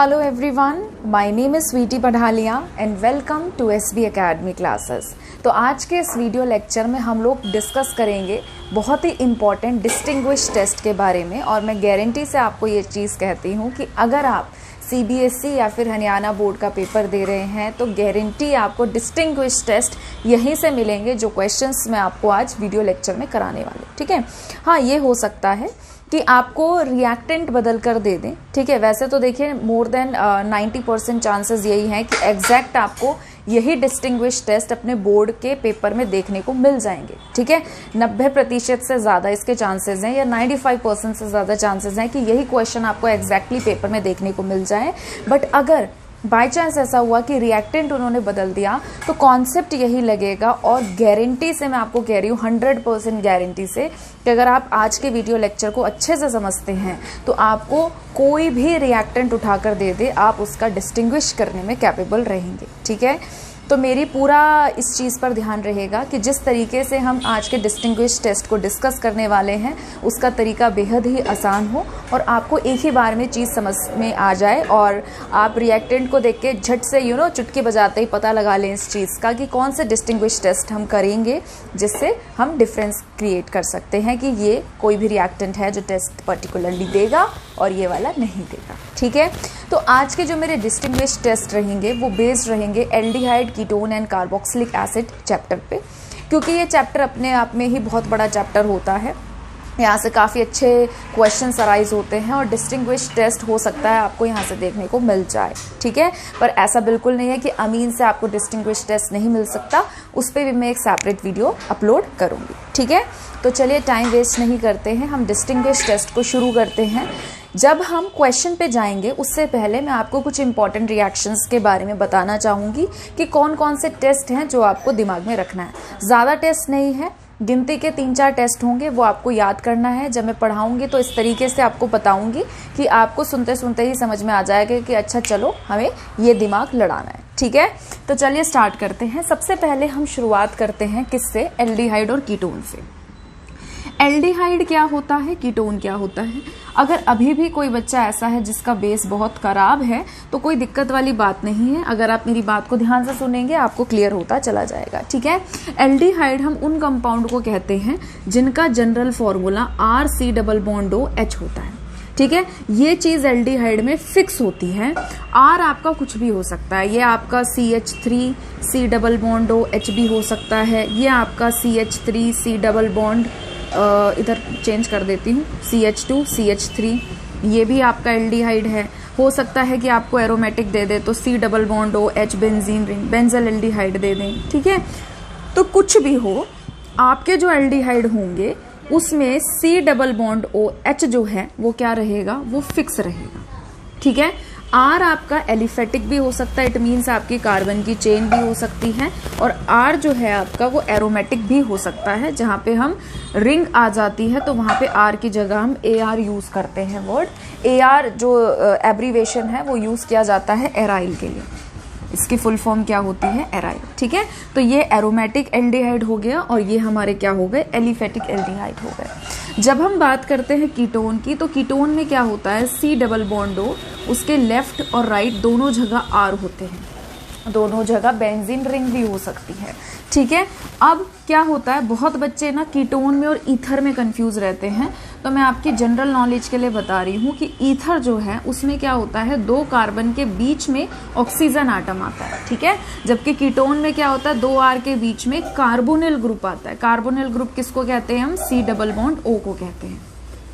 Hello everyone, my name is Sweety Padhalia and welcome to SB Academy classes। तो आज के इस video lecture में हम लोग डिस्कस करेंगे बहुत ही इम्पॉर्टेंट डिस्टिंग्विश टेस्ट के बारे में। और मैं गारंटी से आपको ये चीज़ कहती हूँ कि अगर आप CBSE या फिर हरियाणा बोर्ड का पेपर दे रहे हैं तो गारंटी आपको डिस्टिंग्विश टेस्ट यहीं से मिलेंगे, जो क्वेश्चंस मैं आपको आज वीडियो लेक्चर में कराने वाले। ठीक है, हाँ ये हो सकता है कि आपको रिएक्टेंट बदल कर दे दें। ठीक है, वैसे तो देखिए मोर देन 90% चांसेस यही हैं कि एग्जैक्ट आपको यही डिस्टिंग्विश टेस्ट अपने बोर्ड के पेपर में देखने को मिल जाएंगे। ठीक है, 90% से ज़्यादा इसके चांसेस हैं या 95% से ज़्यादा चांसेस हैं कि यही क्वेश्चन आपको एग्जैक्टली पेपर में देखने को मिल जाए। बट अगर बाय चांस ऐसा हुआ कि रिएक्टेंट उन्होंने बदल दिया तो कॉन्सेप्ट यही लगेगा। और गारंटी से मैं आपको कह रही हूँ 100% गारंटी से कि अगर आप आज के वीडियो लेक्चर को अच्छे से समझते हैं तो आपको कोई भी रिएक्टेंट उठाकर दे दे आप उसका डिस्टिंग्विश करने में कैपेबल रहेंगे। ठीक है, तो मेरी पूरा इस चीज़ पर ध्यान रहेगा कि जिस तरीके से हम आज के डिस्टिंग्विश टेस्ट को डिस्कस करने वाले हैं उसका तरीका बेहद ही आसान हो और आपको एक ही बार में चीज़ समझ में आ जाए और आप रिएक्टेंट को देख के झट से चुटकी बजाते ही पता लगा लें इस चीज़ का कि कौन से डिस्टिंग्विश टेस्ट हम करेंगे जिससे हम डिफरेंस क्रिएट कर सकते हैं कि ये कोई भी रिएक्टेंट है जो टेस्ट पर्टिकुलरली देगा और ये वाला नहीं देगा। ठीक है, तो आज के जो मेरे डिस्टिंग्विश टेस्ट रहेंगे वो बेस्ड रहेंगे aldehyde, ketone and carboxylic acid chapter पे, क्योंकि ये चैप्टर अपने आप में ही बहुत बड़ा चैप्टर होता है। यहाँ से काफ़ी अच्छे क्वेश्चंस अराइज होते हैं और डिस्टिंग्विश टेस्ट हो सकता है आपको यहाँ से देखने को मिल जाए। ठीक है, पर ऐसा बिल्कुल नहीं है कि अमीन से आपको डिस्टिंग्विश टेस्ट नहीं मिल सकता, उस पर भी मैं एक सेपरेट वीडियो अपलोड करूँगी। ठीक है, तो चलिए टाइम वेस्ट नहीं करते हैं, हम डिस्टिंग्विश टेस्ट को शुरू करते हैं। जब हम क्वेश्चन पे जाएंगे उससे पहले मैं आपको कुछ इंपॉर्टेंट रिएक्शंस के बारे में बताना चाहूँगी कि कौन कौन से टेस्ट हैं जो आपको दिमाग में रखना है। ज़्यादा टेस्ट नहीं है, गिनती के 3-4 टेस्ट होंगे, वो आपको याद करना है। जब मैं पढ़ाऊँगी तो इस तरीके से आपको बताऊँगी कि आपको सुनते सुनते ही समझ में आ जाएगा कि अच्छा चलो हमें ये दिमाग लड़ाना है। ठीक है, तो चलिए स्टार्ट करते हैं। सबसे पहले हम शुरुआत करते हैं किससे? एल्डिहाइड और कीटोन से। एल्डिहाइड क्या होता है, कीटोन क्या होता है? अगर अभी भी कोई बच्चा ऐसा है जिसका बेस बहुत खराब है तो कोई दिक्कत वाली बात नहीं है, अगर आप मेरी बात को ध्यान से सुनेंगे आपको क्लियर होता चला जाएगा। ठीक है, एल्डिहाइड हम उन कंपाउंड को कहते हैं जिनका जनरल फॉर्मूला RC≡OH होता है। ठीक है, ये चीज एल्डिहाइड में फिक्स होती है। R आपका कुछ भी हो सकता है, ये आपका CH3C≡OH भी हो सकता है, ये आपका CH3C≡, इधर चेंज कर देती हूँ, CH2CH3, ये भी आपका एल्डिहाइड है। हो सकता है कि आपको एरोमेटिक दे दे तो C≡OH benzene ring, benzaldehyde दे दें। ठीक है, तो कुछ भी हो, आपके जो एल्डिहाइड होंगे उसमें C≡OH जो है वो क्या रहेगा, वो फिक्स रहेगा। ठीक है, R आपका एलिफेटिक भी हो सकता है, इट मीन्स आपकी कार्बन की चेन भी हो सकती है, और R जो है आपका वो एरोमेटिक भी हो सकता है। जहाँ पे हम रिंग आ जाती है तो वहाँ पे R की जगह हम AR यूज करते हैं। वर्ड AR जो एब्रीवेशन है वो यूज किया जाता है एराइल के लिए। इसकी फुल फॉर्म क्या होती है? एराइल। ठीक है, तो ये एरोमेटिक एल्डिहाइड हो गया और ये हमारे क्या हो गए? एलिफेटिक एल्डिहाइड हो गए। जब हम बात करते हैं कीटोन की तो कीटोन में क्या होता है? C≡O, उसके लेफ्ट और राइट दोनों जगह R होते हैं, दोनों जगह बेंजीन रिंग भी हो सकती है। ठीक है, अब क्या होता है, बहुत बच्चे ना कीटोन में और ईथर में कंफ्यूज रहते हैं, तो मैं आपकी जनरल नॉलेज के लिए बता रही हूँ कि ईथर जो है उसमें क्या होता है, 2 कार्बन के बीच में ऑक्सीजन आटम आता है। ठीक है, जबकि कीटोन में क्या होता है, 2 R के बीच में कार्बोनिल ग्रुप आता है। कार्बोनिल ग्रुप किसको कहते हैं हम? C≡O को कहते हैं।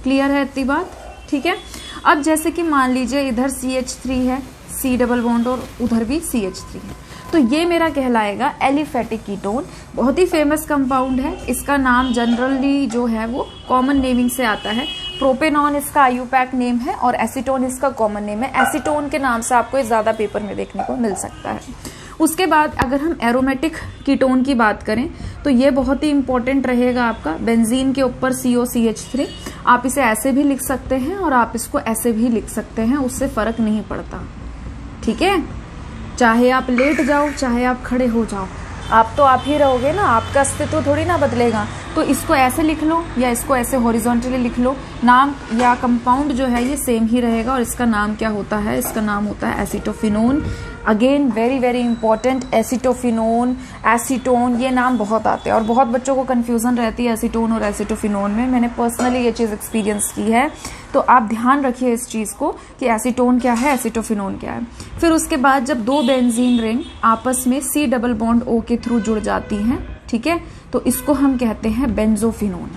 क्लियर है इतनी बात? ठीक है, अब जैसे कि मान लीजिए इधर CH3 है, C≡O, और उधर भी CH3 है, तो ये मेरा कहलाएगा एलिफेटिक कीटोन। बहुत ही फेमस कंपाउंड है, इसका नाम जनरली जो है वो कॉमन नेमिंग से आता है। प्रोपेनॉन इसका IUPAC नेम है और एसीटोन इसका कॉमन नेम है। एसीटोन के नाम से आपको ज़्यादा पेपर में देखने को मिल सकता है। उसके बाद अगर हम एरोमेटिक कीटोन की बात करें तो ये बहुत ही इंपॉर्टेंट रहेगा आपका। बेंजीन के ऊपर COCH3, आप इसे ऐसे भी लिख सकते हैं और आप इसको ऐसे भी लिख सकते हैं, उससे फर्क नहीं पड़ता। ठीक है, चाहे आप लेट जाओ चाहे आप खड़े हो जाओ, आप तो आप ही रहोगे ना, आपका अस्तित्व थोड़ी ना बदलेगा। तो इसको ऐसे लिख लो या इसको ऐसे हॉरिजॉन्टली लिख लो, नाम या कंपाउंड जो है ये सेम ही रहेगा और इसका नाम क्या होता है, इसका नाम होता है acetophenone. Again very very important, acetophenone, acetone, ये नाम बहुत आते हैं और बहुत बच्चों को कन्फ्यूज़न रहती है एसीटोन और एसीटोफिनोन में। मैंने पर्सनली ये चीज़ एक्सपीरियंस की है, तो आप ध्यान रखिए इस चीज़ को कि एसीटोन क्या है, एसीटोफिनोन क्या है। फिर उसके बाद जब दो बेंजीन रिंग आपस में C डबल बॉन्ड O के थ्रू जुड़ जाती हैं, ठीक है, तो इसको हम कहते हैं बेंजोफिनोन।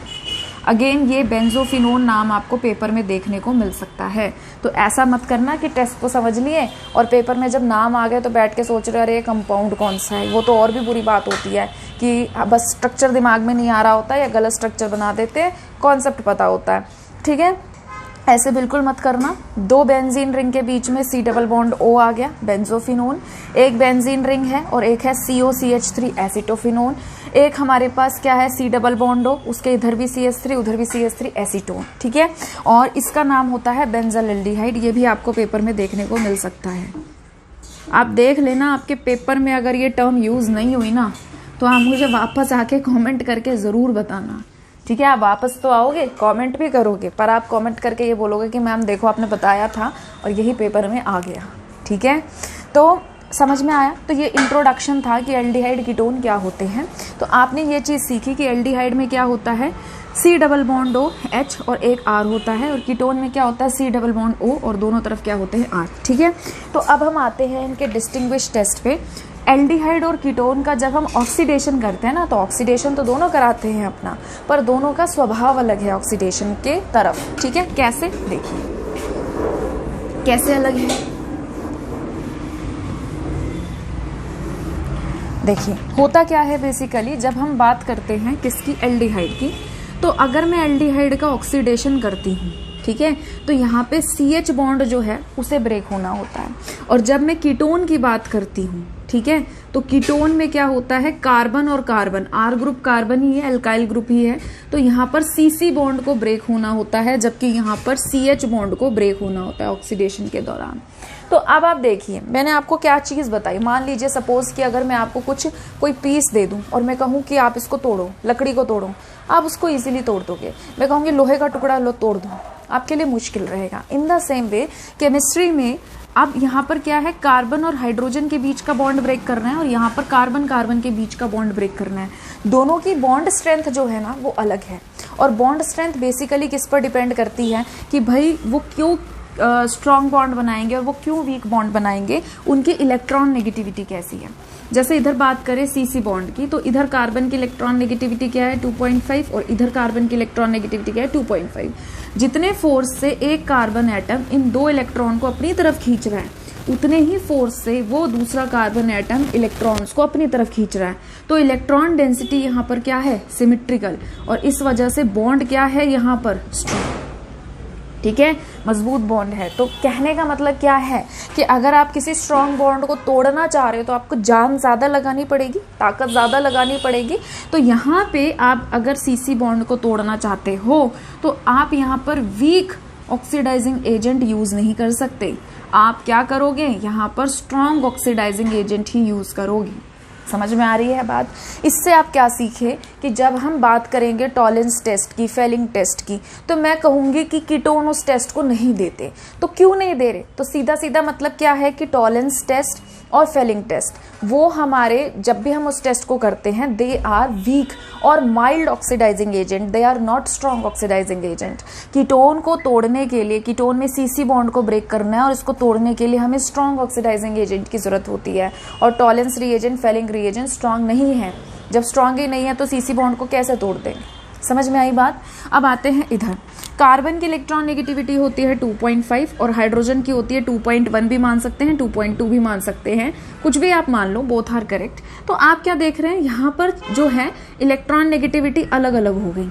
अगेन ये बेंजोफिनोन नाम आपको पेपर में देखने को मिल सकता है। तो ऐसा मत करना कि टेस्ट को समझ लिए और पेपर में जब नाम आ गए तो बैठ के सोच रहे अरे कंपाउंड कौन सा है। वो तो और भी बुरी बात होती है कि बस स्ट्रक्चर दिमाग में नहीं आ रहा होता या गलत स्ट्रक्चर बना देते हैं, कॉन्सेप्ट पता होता है, ठीक है। ऐसे बिल्कुल मत करना। दो बेंजीन रिंग के बीच में C डबल बॉन्ड O आ गया, बेंजोफिनोन। एक बेंजीन रिंग है और एक है COCH3 एसीटोफिनोन। एक हमारे पास क्या है C डबल बॉन्ड O, उसके इधर भी CH3 उधर भी CH3 एसीटोन, ठीक है। और इसका नाम होता है बेंजाल्डिहाइड। ये भी आपको पेपर में देखने को मिल सकता है। आप देख लेना, आपके पेपर में अगर ये टर्म यूज़ नहीं हुई ना तो आप मुझे वापस आके कॉमेंट करके ज़रूर बताना, ठीक है। आप वापस तो आओगे, कमेंट भी करोगे, पर आप कमेंट करके ये बोलोगे कि मैम देखो आपने बताया था और यही पेपर में आ गया, ठीक है। तो समझ में आया। तो ये इंट्रोडक्शन था कि एल्डिहाइड कीटोन क्या होते हैं। तो आपने ये चीज़ सीखी कि एल्डिहाइड में क्या होता है, C double bond O H और एक R होता है, और कीटोन में क्या होता है C डबल बॉन्ड O और दोनों तरफ क्या होते हैं R, ठीक है। तो अब हम आते हैं इनके डिस्टिंग्विश टेस्ट पे। एल्डिहाइड और कीटोन का जब हम ऑक्सीडेशन करते हैं ना, तो ऑक्सीडेशन तो दोनों कराते हैं अपना, पर दोनों का स्वभाव अलग है ऑक्सीडेशन के तरफ, ठीक है। कैसे, देखिए कैसे अलग है। देखिए होता क्या है बेसिकली, जब हम बात करते हैं किसकी, एल्डिहाइड की, तो अगर मैं एल्डिहाइड का ऑक्सीडेशन करती हूँ, ठीक है, तो यहाँ पे CH बॉन्ड जो है उसे ब्रेक होना होता है। और जब मैं कीटोन की बात करती हूँ, ठीक है, तो कीटोन में क्या होता है, कार्बन और कार्बन, R ग्रुप कार्बन ही है, अल्काइल ग्रुप ही है, तो यहाँ पर CC बॉन्ड को ब्रेक होना होता है, जबकि यहाँ पर CH बॉन्ड को ब्रेक होना होता है ऑक्सीडेशन के दौरान। तो अब आप देखिए मैंने आपको क्या चीज़ बताई। मान लीजिए सपोज कि अगर मैं आपको कोई पीस दे दूं और मैं कहूँ कि आप इसको तोड़ो, लकड़ी को तोड़ो, आप उसको इजीली तोड़ दोगे। मैं कहूँगी लोहे का टुकड़ा लो तोड़ दो, आपके लिए मुश्किल रहेगा। In the same way chemistry में अब यहाँ पर क्या है, कार्बन और हाइड्रोजन के बीच का बॉन्ड ब्रेक करना है और यहाँ पर कार्बन कार्बन के बीच का बॉन्ड ब्रेक करना है। दोनों की बॉन्ड स्ट्रेंथ जो है ना वो अलग है, और बॉन्ड स्ट्रेंथ बेसिकली किस पर डिपेंड करती है कि भाई वो क्यों स्ट्रॉन्ग बॉन्ड बनाएंगे और वो क्यों वीक बॉन्ड बनाएंगे, उनकी इलेक्ट्रॉन नेगेटिविटी कैसी है। जैसे इधर बात करें CC बॉन्ड की, तो इधर कार्बन की इलेक्ट्रॉन नेगेटिविटी क्या है 2.5 और इधर कार्बन की इलेक्ट्रॉन नेगेटिविटी क्या है 2.5। जितने फोर्स से एक कार्बन एटम इन दो इलेक्ट्रॉन को अपनी तरफ खींच रहा है, उतने ही फोर्स से वो दूसरा कार्बन एटम इलेक्ट्रॉन्स को अपनी तरफ खींच रहा है। तो इलेक्ट्रॉन डेंसिटी यहाँ पर क्या है, सिमेट्रिकल, और इस वजह से बॉन्ड क्या है यहाँ पर, स्ट्रॉन्ग, ठीक है, मजबूत बॉन्ड है। तो कहने का मतलब क्या है कि अगर आप किसी स्ट्रॉन्ग बॉन्ड को तोड़ना चाह रहे हो तो आपको जान ज़्यादा लगानी पड़ेगी, ताकत ज़्यादा लगानी पड़ेगी। तो यहाँ पे आप अगर CC बॉन्ड को तोड़ना चाहते हो तो आप यहाँ पर वीक ऑक्सीडाइजिंग एजेंट यूज़ नहीं कर सकते। आप क्या करोगे, यहाँ पर स्ट्रॉन्ग ऑक्सीडाइजिंग एजेंट ही यूज़ करोगे। समझ में आ रही है बात। इससे आप क्या सीखे कि जब हम बात करेंगे टॉलेंस टेस्ट की, फेलिंग टेस्ट की, तो मैं कहूँगी कि कीटोन उस टेस्ट को नहीं देते। तो क्यों नहीं दे रहे, तो सीधा सीधा मतलब क्या है कि टॉलेंस टेस्ट और फेलिंग टेस्ट वो हमारे जब भी हम उस टेस्ट को करते हैं दे आर वीक और mild oxidizing agent, they are not strong oxidizing agent. Ketone को तोड़ने के लिए, कीटोन में CC बॉन्ड को ब्रेक करना है और इसको तोड़ने के लिए हमें स्ट्रॉन्ग ऑक्सीडाइजिंग एजेंट की जरूरत होती है, और Tollens reagent, Fehling reagent strong नहीं है। जब स्ट्रॉन्ग ही नहीं है तो CC बॉन्ड को कैसे तोड़ देंगे। समझ में आई बात। अब आते हैं इधर, कार्बन की इलेक्ट्रॉन नेगेटिविटी होती है 2.5 और हाइड्रोजन की होती है 2.1 भी मान सकते हैं, 2.2 भी मान सकते हैं, कुछ भी आप मान लो, बोथ आर करेक्ट। तो आप क्या देख रहे हैं, यहाँ पर जो है इलेक्ट्रॉन नेगेटिविटी अलग अलग हो गई।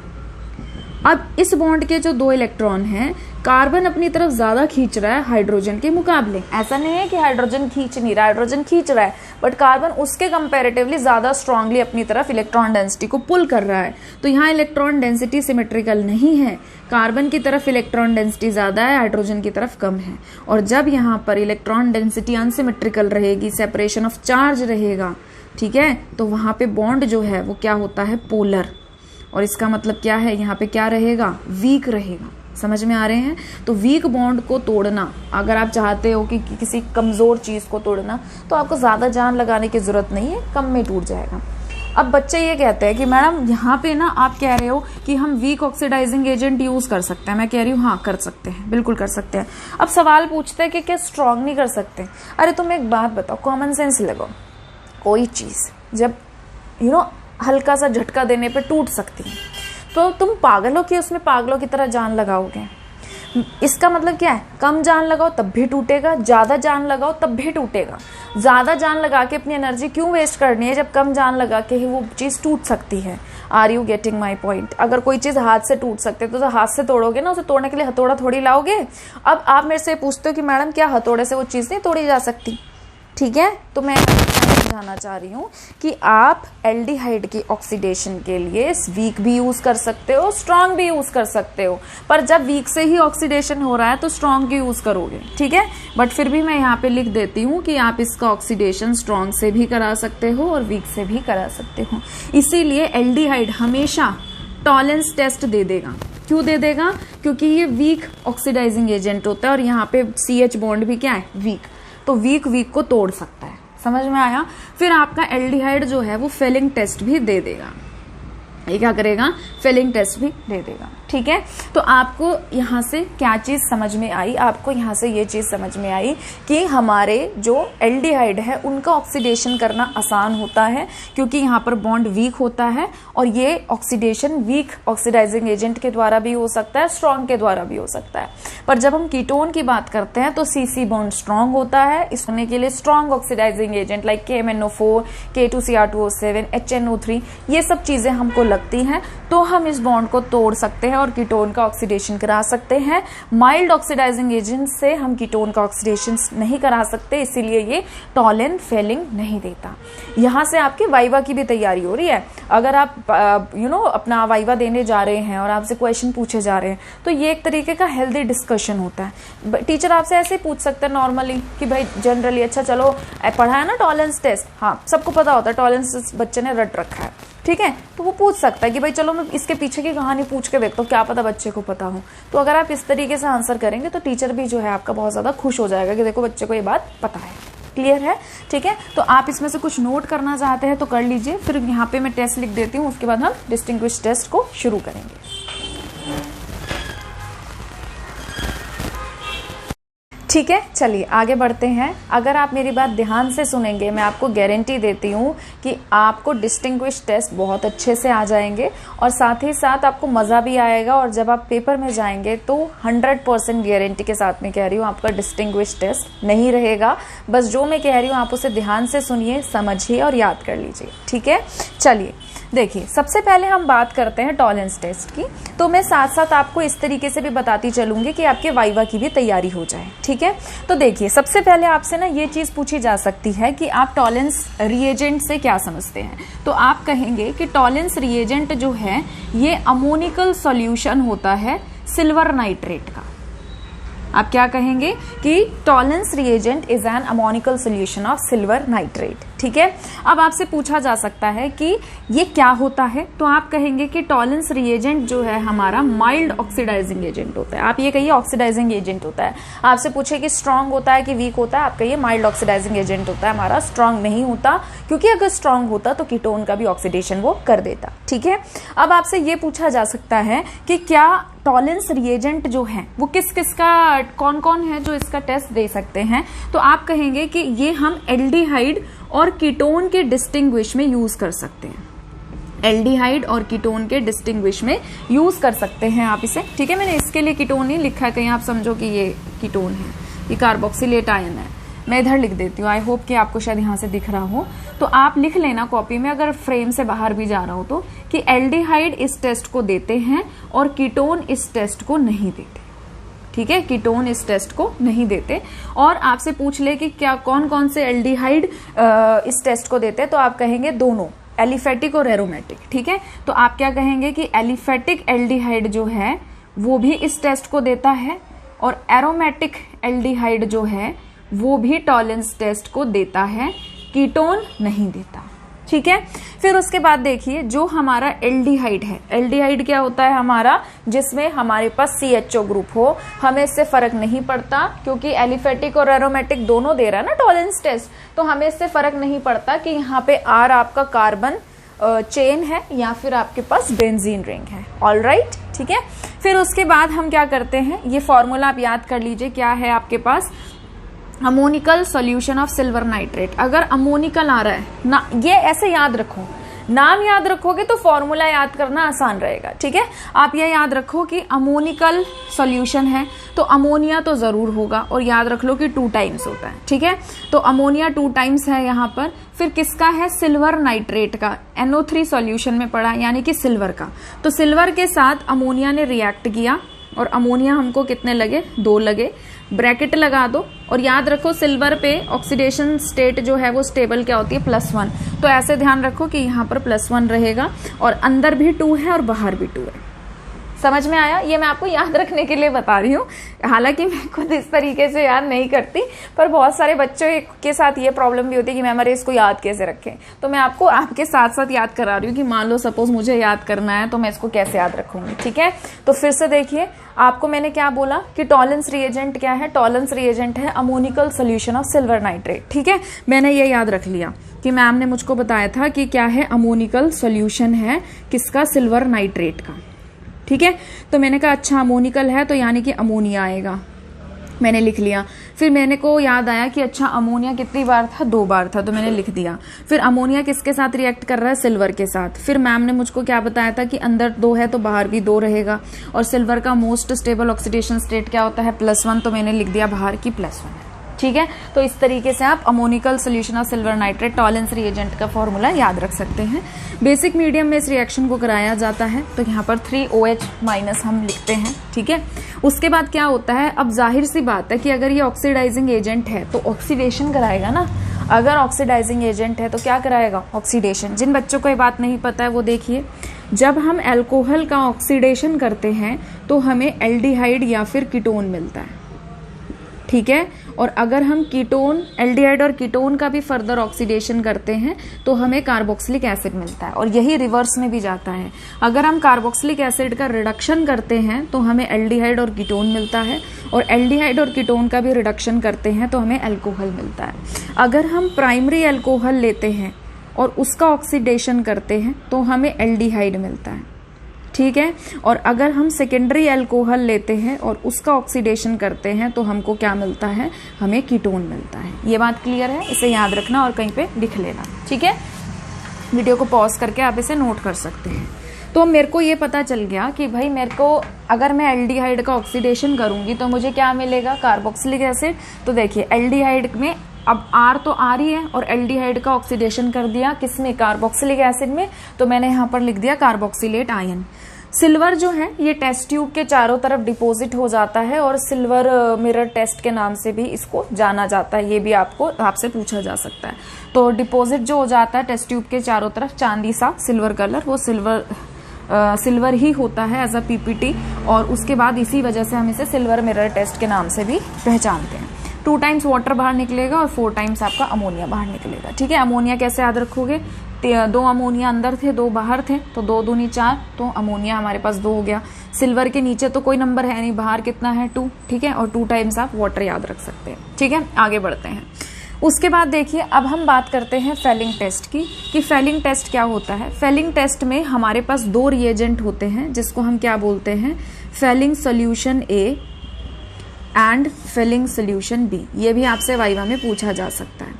अब इस बॉन्ड के जो दो इलेक्ट्रॉन हैं, कार्बन अपनी तरफ ज्यादा खींच रहा है हाइड्रोजन के मुकाबले। ऐसा नहीं है कि हाइड्रोजन खींच नहीं रहा, हाइड्रोजन खींच रहा है, बट कार्बन उसके कंपैरेटिवली ज्यादा स्ट्रांगली अपनी तरफ इलेक्ट्रॉन डेंसिटी को पुल कर रहा है। तो यहाँ इलेक्ट्रॉन डेंसिटी सिमेट्रिकल नहीं है, कार्बन की तरफ इलेक्ट्रॉन डेंसिटी ज्यादा है, हाइड्रोजन की तरफ कम है। और जब यहाँ पर इलेक्ट्रॉन डेंसिटी अनसिमेट्रिकल रहेगी, सेपरेशन ऑफ चार्ज रहेगा, ठीक है, तो वहां पे बॉन्ड जो है वो क्या होता है, पोलर। और इसका मतलब क्या है, यहाँ पे क्या रहेगा, वीक रहेगा। समझ में आ रहे हैं? तो वीक बॉन्ड को तोड़ना, अगर आप चाहते हो कि किसी कमजोर चीज को तोड़ना, तो आपको ज्यादा जान लगाने की जरूरत नहीं है, कम में टूट जाएगा। अब बच्चे ये कहते हैं कि मैडम यहाँ पे ना आप कह रहे हो कि हम वीक ऑक्सीडाइजिंग एजेंट यूज कर सकते हैं। मैं कह रही हूँ हाँ कर सकते हैं, बिल्कुल कर सकते हैं। अब सवाल पूछते हैं कि क्या स्ट्रांग नहीं कर सकते? अरे तुम एक बात बताओ, कॉमन सेंस लगाओ, कोई चीज जब हल्का सा झटका देने पे टूट सकती है, तो तुम पागल हो कि उसमें पागलों की तरह जान लगाओगे? इसका मतलब क्या है, कम जान लगाओ तब भी टूटेगा, ज्यादा जान लगाओ तब भी टूटेगा। ज्यादा जान लगा के अपनी एनर्जी क्यों वेस्ट करनी है जब कम जान लगा के ही वो चीज टूट सकती है? Are you getting my point? अगर कोई चीज हाथ से टूट सकते तो हाथ से तोड़ोगे ना, उसे तोड़ने के लिए हथौड़ा थोड़ी लाओगे। अब आप मेरे से पूछते हो कि मैडम क्या हथौड़े से वो चीज नहीं तोड़ी जा सकती? ठीक है, तो मैं समझाना चाह रही हूँ कि आप एल्डिहाइड की ऑक्सीडेशन के लिए वीक भी यूज कर सकते हो, स्ट्रांग भी यूज कर सकते हो, पर जब वीक से ही ऑक्सीडेशन हो रहा है तो स्ट्रांग की यूज करोगे। ठीक है, बट फिर भी मैं यहाँ पे लिख देती हूँ कि आप इसका ऑक्सीडेशन स्ट्रांग से भी करा सकते हो और वीक से भी करा सकते हो। इसीलिए एल्डिहाइड हमेशा टॉलेंस टेस्ट दे देगा। क्यों दे देगा? क्योंकि ये वीक ऑक्सीडाइजिंग एजेंट होता है और यहाँ पे CH बॉन्ड भी क्या है, वीक, तो वीक को तोड़ सकता है। समझ में आया? फिर आपका एल्डिहाइड जो है वो फेलिंग टेस्ट भी दे देगा। ये क्या करेगा, फेलिंग टेस्ट भी दे देगा। ठीक है, तो आपको यहाँ से क्या चीज समझ में आई? आपको यहाँ से ये चीज समझ में आई कि हमारे जो एल्डिहाइड है उनका ऑक्सीडेशन करना आसान होता है, क्योंकि यहाँ पर बॉन्ड वीक होता है और ये ऑक्सीडेशन वीक ऑक्सीडाइजिंग एजेंट के द्वारा भी हो सकता है, स्ट्रॉन्ग के द्वारा भी हो सकता है। पर जब हम कीटोन की बात करते हैं तो CC बॉन्ड स्ट्रॉन्ग होता है। इस होने के लिए strong oxidizing agent like KMNO4, K2Cr2O7, HNO3, ये सब चीजें हमको लगती हैं, तो हम इस बॉन्ड को तोड़ सकते हैं और कीटोन का ऑक्सीडेशन करा सकते हैं। माइल्ड ऑक्सीडाइजिंग एजेंट से हम कीटोन का ऑक्सीडेशन नहीं करा सकते, इसीलिए ये टॉलेन फेलिंग नहीं देता। यहां से आपके वाइवा की भी तैयारी हो रही है। अगर आप अपना वाइवा देने जा रहे हैं और आपसे क्वेश्चन पूछे जा रहे हैं, तो ये एक तरीके का हेल्दी डिस्कशन होता है। टीचर आपसे ऐसे ही पूछ सकते हैं नॉर्मली कि भाई जनरली, अच्छा चलो पढ़ा है ना टॉलेंस टेस्ट, हाँ सबको पता होता है टॉलेंस बच्चे ने रट रखा है। ठीक है, तो वो पूछ सकता है कि भाई चलो मैं इसके पीछे की कहानी पूछ के देखता हूँ, क्या पता बच्चे को पता हो। तो अगर आप इस तरीके से आंसर करेंगे तो टीचर भी जो है आपका बहुत ज्यादा खुश हो जाएगा कि देखो बच्चे को ये बात पता है। क्लियर है? ठीक है, तो आप इसमें से कुछ नोट करना चाहते हैं तो कर लीजिए, फिर यहाँ पे मैं टेस्ट लिख देती हूँ, उसके बाद हम डिस्टिंग्विश टेस्ट को शुरू करेंगे। ठीक है, चलिए आगे बढ़ते हैं। अगर आप मेरी बात ध्यान से सुनेंगे, मैं आपको गारंटी देती हूँ कि आपको डिस्टिंग्विश टेस्ट बहुत अच्छे से आ जाएंगे और साथ ही साथ आपको मजा भी आएगा, और जब आप पेपर में जाएंगे तो 100% गारंटी के साथ में कह रही हूँ आपका डिस्टिंग्विश टेस्ट नहीं रहेगा। बस जो मैं कह रही हूँ आप उसे ध्यान से सुनिए, समझिए और याद कर लीजिए। ठीक है, चलिए देखिए, सबसे पहले हम बात करते हैं टॉलेंस टेस्ट की। तो मैं साथ साथ आपको इस तरीके से भी बताती चलूंगी कि आपके वाइवा की भी तैयारी हो जाए। ठीक है, तो देखिए सबसे पहले आपसे ना ये चीज पूछी जा सकती है कि आप टॉलेंस रिएजेंट से क्या समझते हैं। तो आप कहेंगे कि टॉलेंस रिएजेंट जो है ये अमोनिकल सॉल्यूशन होता है सिल्वर नाइट्रेट का। आप क्या कहेंगे कि Tollens reagent is an ammoniacal solution of silver nitrate. ठीक है, अब आपसे पूछा जा सकता है कि ये क्या होता है, तो आप कहेंगे कि टॉलेंस रिएजेंट जो है हमारा माइल्ड ऑक्सीडाइजिंग एजेंट होता है। आप ये कहिए ऑक्सीडाइजिंग एजेंट होता है। आपसे पूछे कि स्ट्रांग होता है कि वीक होता है, आप कहिए माइल्ड ऑक्सीडाइजिंग एजेंट होता है हमारा, स्ट्रांग नहीं होता, क्योंकि अगर स्ट्रांग होता तो कीटोन का भी ऑक्सीडेशन वो कर देता। ठीक है, अब आपसे ये पूछा जा सकता है कि क्या टॉलेंस रिएजेंट जो है वो किस किस का, कौन कौन है जो इसका टेस्ट दे सकते हैं। तो आप कहेंगे कि ये हम एल्डिहाइड और कीटोन के डिस्टिंग्विश में यूज कर सकते हैं। एल्डिहाइड और कीटोन के डिस्टिंग्विश में यूज कर सकते हैं आप इसे। ठीक है, मैंने इसके लिए कीटोन नहीं लिखा है, कहीं आप समझो कि ये कीटोन है, ये कार्बोक्सिलेट आयन है। मैं इधर लिख देती हूँ, आई होप कि आपको शायद यहाँ से दिख रहा हो। तो आप लिख लेना कॉपी में, अगर फ्रेम से बाहर भी जा रहा हो तो, कि एल्डिहाइड इस टेस्ट को देते हैं और कीटोन इस टेस्ट को नहीं देते। ठीक है, कीटोन इस टेस्ट को नहीं देते। और आपसे पूछ ले कि क्या कौन कौन से एल्डिहाइड इस टेस्ट को देते हैं, तो आप कहेंगे दोनों, एलिफेटिक और एरोमेटिक। ठीक है, तो आप क्या कहेंगे कि एलिफेटिक एल्डिहाइड जो है वो भी इस टेस्ट को देता है और एरोमेटिक एल्डिहाइड जो है वो भी टॉलेंस टेस्ट को देता है, कीटोन नहीं देता। ठीक है। फिर उसके बाद देखिए जो हमारा एल्डिहाइड है, एल्डिहाइड क्या होता है हमारा, जिसमें हमारे पास CHO ग्रुप हो, हमें इससे फर्क नहीं पड़ता क्योंकि एलिफेटिक और एरोमेटिक दोनों दे रहा है ना टॉलरेंस टेस्ट, तो हमें इससे फर्क नहीं पड़ता कि यहाँ पे R आपका कार्बन चेन है या फिर आपके पास बेंजीन रिंग है। ऑल राइट, ठीक है। फिर उसके बाद हम क्या करते हैं, ये फॉर्मूला आप याद कर लीजिए, क्या है आपके पास, ammoniacal solution of silver nitrate. अगर अमोनिकल आ रहा है ना, ये ऐसे याद रखो, नाम याद रखोगे तो फॉर्मूला याद करना आसान रहेगा, ठीक है। आप ये याद रखो कि अमोनिकल सॉल्यूशन है तो अमोनिया तो जरूर होगा, और याद रख लो कि 2 टाइम्स होता है, ठीक है। तो अमोनिया 2 टाइम्स है यहाँ पर। फिर किसका है, सिल्वर नाइट्रेट का, NO3 सॉल्यूशन में पड़ा, यानी कि सिल्वर का। तो सिल्वर के साथ अमोनिया ने रिएक्ट किया और अमोनिया हमको कितने लगे, 2 लगे। ब्रैकेट लगा दो और याद रखो सिल्वर पे ऑक्सीडेशन स्टेट जो है वो स्टेबल क्या होती है, +1। तो ऐसे ध्यान रखो कि यहाँ पर +1 रहेगा और अंदर भी 2 है और बाहर भी 2 है। समझ में आया? ये मैं आपको याद रखने के लिए बता रही हूँ, हालांकि मैं खुद इस तरीके से याद नहीं करती, पर बहुत सारे बच्चों के साथ ये प्रॉब्लम भी होती है कि मेमोरी इसको याद कैसे रखें। तो मैं आपको आपके साथ साथ याद करा रही हूँ कि मान लो सपोज मुझे याद करना है तो मैं इसको कैसे याद रखूंगी, ठीक है। तो फिर से देखिए, आपको मैंने क्या बोला कि टॉलरेंस रिएजेंट क्या है, टॉलरेंस रिएजेंट है ammoniacal solution of silver nitrate, ठीक है। मैंने ये याद रख लिया कि मैम ने मुझको बताया था कि क्या है, अमोनिकल सोल्यूशन है किसका, सिल्वर नाइट्रेट का, ठीक है। तो मैंने कहा अच्छा अमोनिकल है तो यानी कि अमोनिया आएगा, मैंने लिख लिया। फिर मैंने को याद आया कि अच्छा अमोनिया कितनी बार था, 2 बार था, तो मैंने लिख दिया। फिर अमोनिया किसके साथ रिएक्ट कर रहा है, सिल्वर के साथ। फिर मैम ने मुझको क्या बताया था कि अंदर 2 है तो बाहर भी 2 रहेगा, और सिल्वर का मोस्ट स्टेबल ऑक्सीडेशन स्टेट क्या होता है, +1, तो मैंने लिख दिया बाहर की +1 है, ठीक है। तो इस तरीके से आप ammoniacal solution of silver nitrate tolerance reagent का फॉर्मूला याद रख सकते हैं। बेसिक मीडियम में इस रिएक्शन को कराया जाता है, तो यहाँ पर 3OH- हम लिखते हैं, ठीक है। उसके बाद क्या होता है, अब जाहिर सी बात है कि अगर ये ऑक्सीडाइजिंग एजेंट है तो ऑक्सीडेशन कराएगा ना। अगर ऑक्सीडाइजिंग एजेंट है तो क्या कराएगा, ऑक्सीडेशन। जिन बच्चों को ये बात नहीं पता है वो देखिए, जब हम अल्कोहल का ऑक्सीडेशन करते हैं तो हमें एल्डिहाइड या फिर कीटोन मिलता है, ठीक है। और अगर हम कीटोन, एल्डिहाइड और कीटोन का भी फर्दर ऑक्सीडेशन करते हैं तो हमें कार्बोक्सिलिक एसिड मिलता है, और यही रिवर्स में भी जाता है। अगर हम कार्बोक्सिलिक एसिड का रिडक्शन करते हैं तो हमें एल्डिहाइड और कीटोन मिलता है, और एल्डिहाइड और कीटोन का भी रिडक्शन करते हैं तो हमें अल्कोहल मिलता है। अगर हम प्राइमरी अल्कोहल लेते हैं और उसका ऑक्सीडेशन करते हैं तो हमें एल्डिहाइड मिलता है, ठीक है। और अगर हम सेकेंडरी अल्कोहल लेते हैं और उसका ऑक्सीडेशन करते हैं तो हमको क्या मिलता है, हमें कीटोन मिलता है। ये बात क्लियर है, इसे याद रखना और कहीं पे लिख लेना, ठीक है। वीडियो को पॉज करके आप इसे नोट कर सकते हैं। तो मेरे को ये पता चल गया कि भाई मेरे को अगर मैं एल्डिहाइड का ऑक्सीडेशन करूंगी तो मुझे क्या मिलेगा, कार्बोक्सिलिक एसिड। तो देखिए एल्डिहाइड में अब R तो आ रही है, और एल्डिहाइड का ऑक्सीडेशन कर दिया किसमें, कार्बोक्सिलिक एसिड में, तो मैंने यहाँ पर लिख दिया कार्बोक्सिलेट आयन। सिल्वर जो है ये टेस्ट ट्यूब के चारों तरफ डिपॉजिट हो जाता है, और सिल्वर मिरर टेस्ट के नाम से भी इसको जाना जाता है। ये भी आपसे पूछा जा सकता है। तो डिपॉजिट जो हो जाता है टेस्ट ट्यूब के चारों तरफ चांदी सा सिल्वर कलर, वो सिल्वर ही होता है एज अ PPT, और उसके बाद इसी वजह से हम इसे सिल्वर मिरर टेस्ट के नाम से भी पहचानते हैं। 2 टाइम्स वाटर बाहर निकलेगा और 4 टाइम्स आपका अमोनिया बाहर निकलेगा, ठीक है। अमोनिया कैसे याद रखोगे, 2 अमोनिया अंदर थे, 2 बाहर थे, तो 2 दूनी 4, तो अमोनिया हमारे पास 2 हो गया। सिल्वर के नीचे तो कोई नंबर है नहीं, बाहर कितना है 2, ठीक है। और 2 टाइम्स आप वाटर याद रख सकते हैं, ठीक है। आगे बढ़ते हैं। उसके बाद देखिए अब हम बात करते हैं फेलिंग टेस्ट की, कि फेलिंग टेस्ट क्या होता है। फेलिंग टेस्ट में हमारे पास 2 रिएजेंट होते हैं जिसको हम क्या बोलते हैं, Fehling solution A and Fehling solution B। ये भी आपसे वाइवा में पूछा जा सकता है,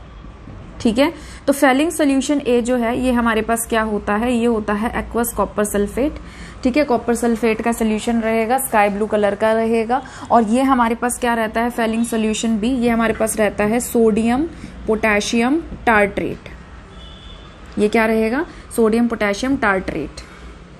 ठीक है। तो फेलिंग सोल्यूशन A जो है ये हमारे पास क्या होता है, ये होता है एक्वस कॉपर सल्फेट, ठीक है। कॉपर सल्फेट का सोल्यूशन रहेगा, स्काई ब्लू कलर का रहेगा। और ये हमारे पास क्या रहता है, फेलिंग सोल्यूशन B, ये हमारे पास रहता है सोडियम पोटेशियम टार्ट्रेट। ये क्या रहेगा, सोडियम पोटेशियम टार्ट्रेट,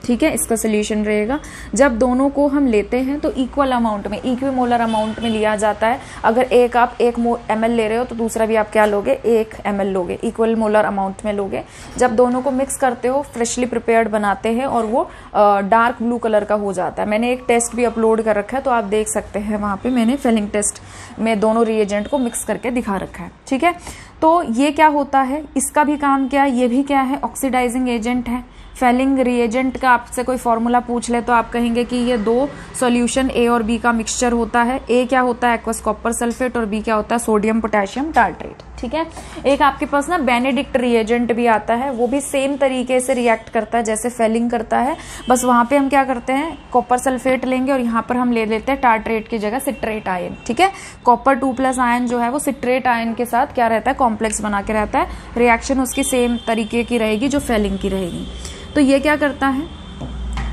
ठीक है, इसका सोल्यूशन रहेगा। जब दोनों को हम लेते हैं तो इक्वल अमाउंट में, इक्विमोलर अमाउंट में लिया जाता है। अगर एक आप 1 ml ले रहे हो तो दूसरा भी आप क्या लोगे, 1 ml लोगे, इक्वल मोलर अमाउंट में लोगे। जब दोनों को मिक्स करते हो, फ्रेशली प्रिपेयर्ड बनाते हैं और वो डार्क ब्लू कलर का हो जाता है। मैंने एक टेस्ट भी अपलोड कर रखा है तो आप देख सकते हैं, वहाँ पे मैंने फेलिंग टेस्ट में दोनों रिएजेंट को मिक्स करके दिखा रखा है। ठीक है, तो ये क्या होता है, इसका भी काम क्या है, ये भी क्या है, ऑक्सीडाइजिंग एजेंट है। फेलिंग रिएजेंट का आपसे कोई फॉर्मूला पूछ ले तो आप कहेंगे कि ये 2 सॉल्यूशन ए और बी का मिक्सचर होता है। ए क्या होता है, एक्वस कॉपर सल्फेट, और बी क्या होता है, सोडियम पोटेशियम टार्ट्रेट। ठीक है, एक आपके पास ना बेनेडिक्ट रिएजेंट भी आता है, वो भी सेम तरीके से रिएक्ट करता है जैसे फेलिंग करता है, बस वहां पे हम क्या करते हैं, कॉपर सल्फेट लेंगे और यहाँ पर हम ले लेते हैं टार्ट्रेट की जगह सिट्रेट आयन। ठीक है, कॉपर 2+ आयन जो है वो सिट्रेट आयन के साथ क्या रहता है, कॉम्प्लेक्स बना के रहता है। रिएक्शन उसकी सेम तरीके की रहेगी जो फेलिंग की रहेगी। तो ये क्या करता है,